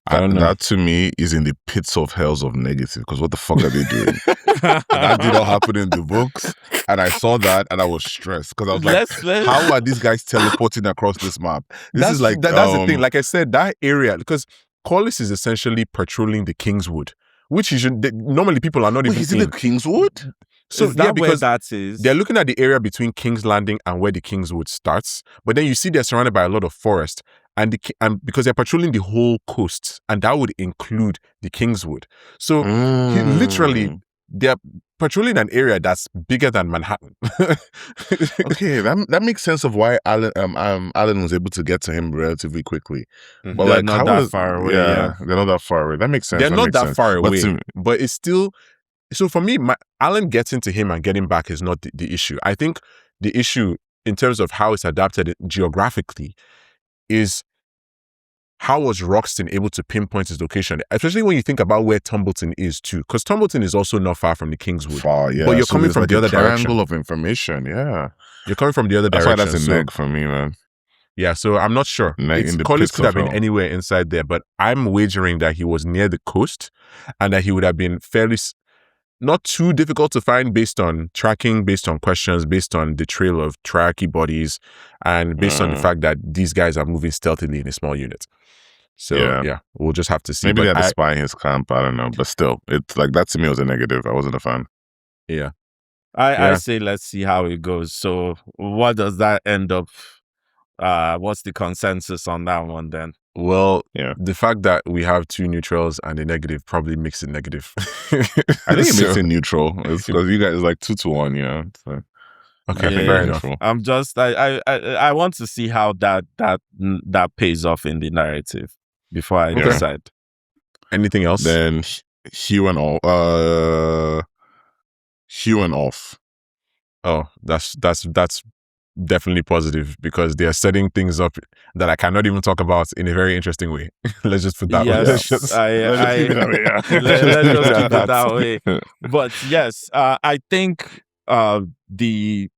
That to me is in the pits of hells of negative, because what the fuck are they doing? That did not happen in the books, and I saw that and I was stressed, because I was like, how are these guys teleporting across this map? That's the thing. Like I said, that area, because Corlys is essentially patrolling the Kingswood, which normally people are not even in the Kingswood. So is that where because that is? they're looking at the area between King's Landing and where the Kingswood starts, but then you see they're surrounded by a lot of forest, and because they're patrolling the whole coast, and that would include the Kingswood. So literally, they're patrolling an area that's bigger than Manhattan. Okay, that makes sense of why Alyn was able to get to him relatively quickly. But They're like, not how that is- far away. Yeah, they're not that far away. That makes sense. They're not makes that sense. far But away, to- but it's still. So for me, Alyn getting to him and getting back is not the issue. I think the issue in terms of how it's adapted geographically is how was Roxton able to pinpoint his location, especially when you think about where Tumbleton is too, because Tumbleton is also not far from the Kingswood. far, yeah. But you're So coming there's from like the a other direction. triangle of information. Yeah, You're coming from the other that's why direction. that's a neg for me, man. Yeah, so I'm not sure. Neg in the Corlys pits could have of been hell. anywhere inside there, but I'm wagering that he was near the coast and that he would have been fairly not too difficult to find based on tracking, based on questions, based on the trail of triarchy bodies, and based on the fact that these guys are moving stealthily in a small unit. So yeah, we'll just have to see. Maybe But they had a spy in his camp. I don't know, but still, it's like that to me was a negative. I wasn't a fan. Yeah. I say let's see how it goes. So what does that end up? What's the consensus on that one then? Well, Yeah. the fact that we have two neutrals and a negative probably makes it negative. I think it makes it neutral. It's because you guys like 2-1, yeah. So, Okay, Yeah. fair enough. I'm just I want to see how that pays off in the narrative before I Okay. decide. Anything else? Then Hugh and off. Oh, that's definitely positive because they are setting things up that I cannot even talk about in a very interesting way. Let's just put that Yes, way. Let's just keep it that way, yeah. let's just keep it That's- that way. But yes, I think the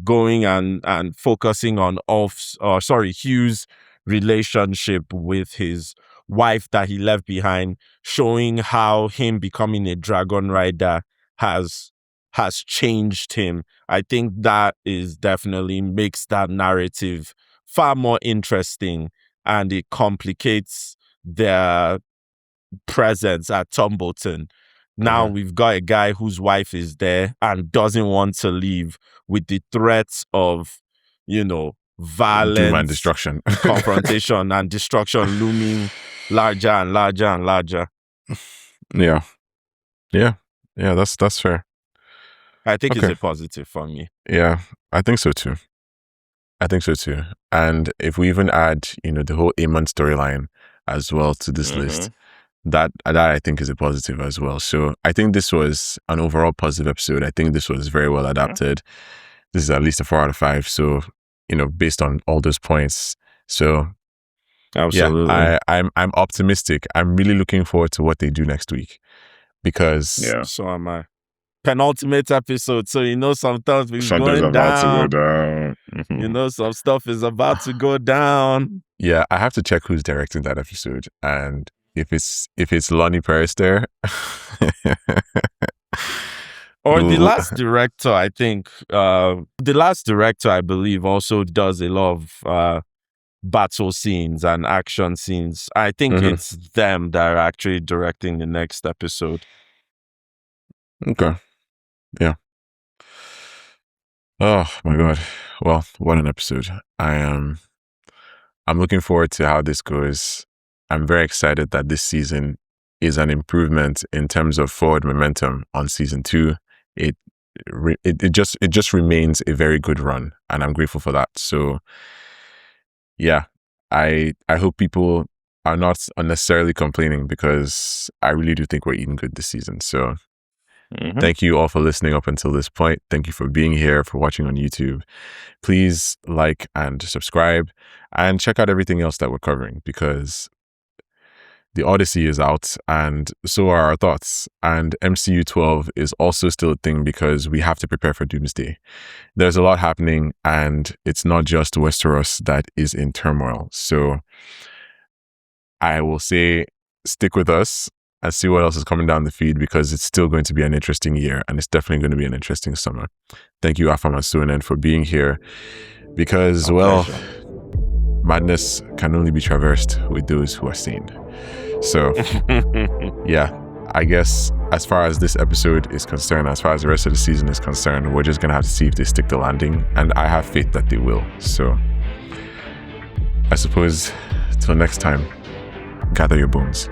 going and focusing on Hugh's relationship with his wife that he left behind, showing how him becoming a dragon rider has changed him. I think that is definitely makes that narrative far more interesting, and it complicates their presence at Tumbleton. Now we've got a guy whose wife is there and doesn't want to leave, with the threats of, violence, Doom and destruction. confrontation, and destruction looming larger and larger and larger. Yeah. That's fair. I think it's Okay. a positive for me. Yeah, I think so too. And if we even add, the whole Aemond storyline as well to this list, that I think is a positive as well. So I think this was an overall positive episode. I think this was very well adapted. This is at least a 4 out of 5. So, based on all those points. So Absolutely. yeah, I'm optimistic. I'm really looking forward to what they do next week because So am I. Penultimate episode, so sometimes we're Something's going about down. to go down. Some stuff is about to go down. yeah, I have to check who's directing that episode, and if it's Loni Peristere, Or the Ooh. last director, I think. The last director, I believe, also does a lot of battle scenes and action scenes. I think it's them that are actually directing the next episode. Okay. Yeah. Oh my God. Well, what an episode. I'm looking forward to how this goes. I'm very excited that this season is an improvement in terms of forward momentum on season 2. It just remains a very good run, and I'm grateful for that. So yeah, I hope people are not unnecessarily complaining because I really do think we're eating good this season. So thank you all for listening up until this point. Thank you for being here, for watching on YouTube. Please like and subscribe and check out everything else that we're covering because the Odyssey is out and so are our thoughts. And MCU 12 is also still a thing because we have to prepare for Doomsday. There's a lot happening and it's not just Westeros that is in turmoil. So I will say stick with us and see what else is coming down the feed because it's still going to be an interesting year and it's definitely going to be an interesting summer. Thank you, Afam and Soonen, for being here because, madness can only be traversed with those who are sane. So, yeah, I guess as far as this episode is concerned, as far as the rest of the season is concerned, we're just going to have to see if they stick the landing. And I have faith that they will. So I suppose till next time, gather your bones.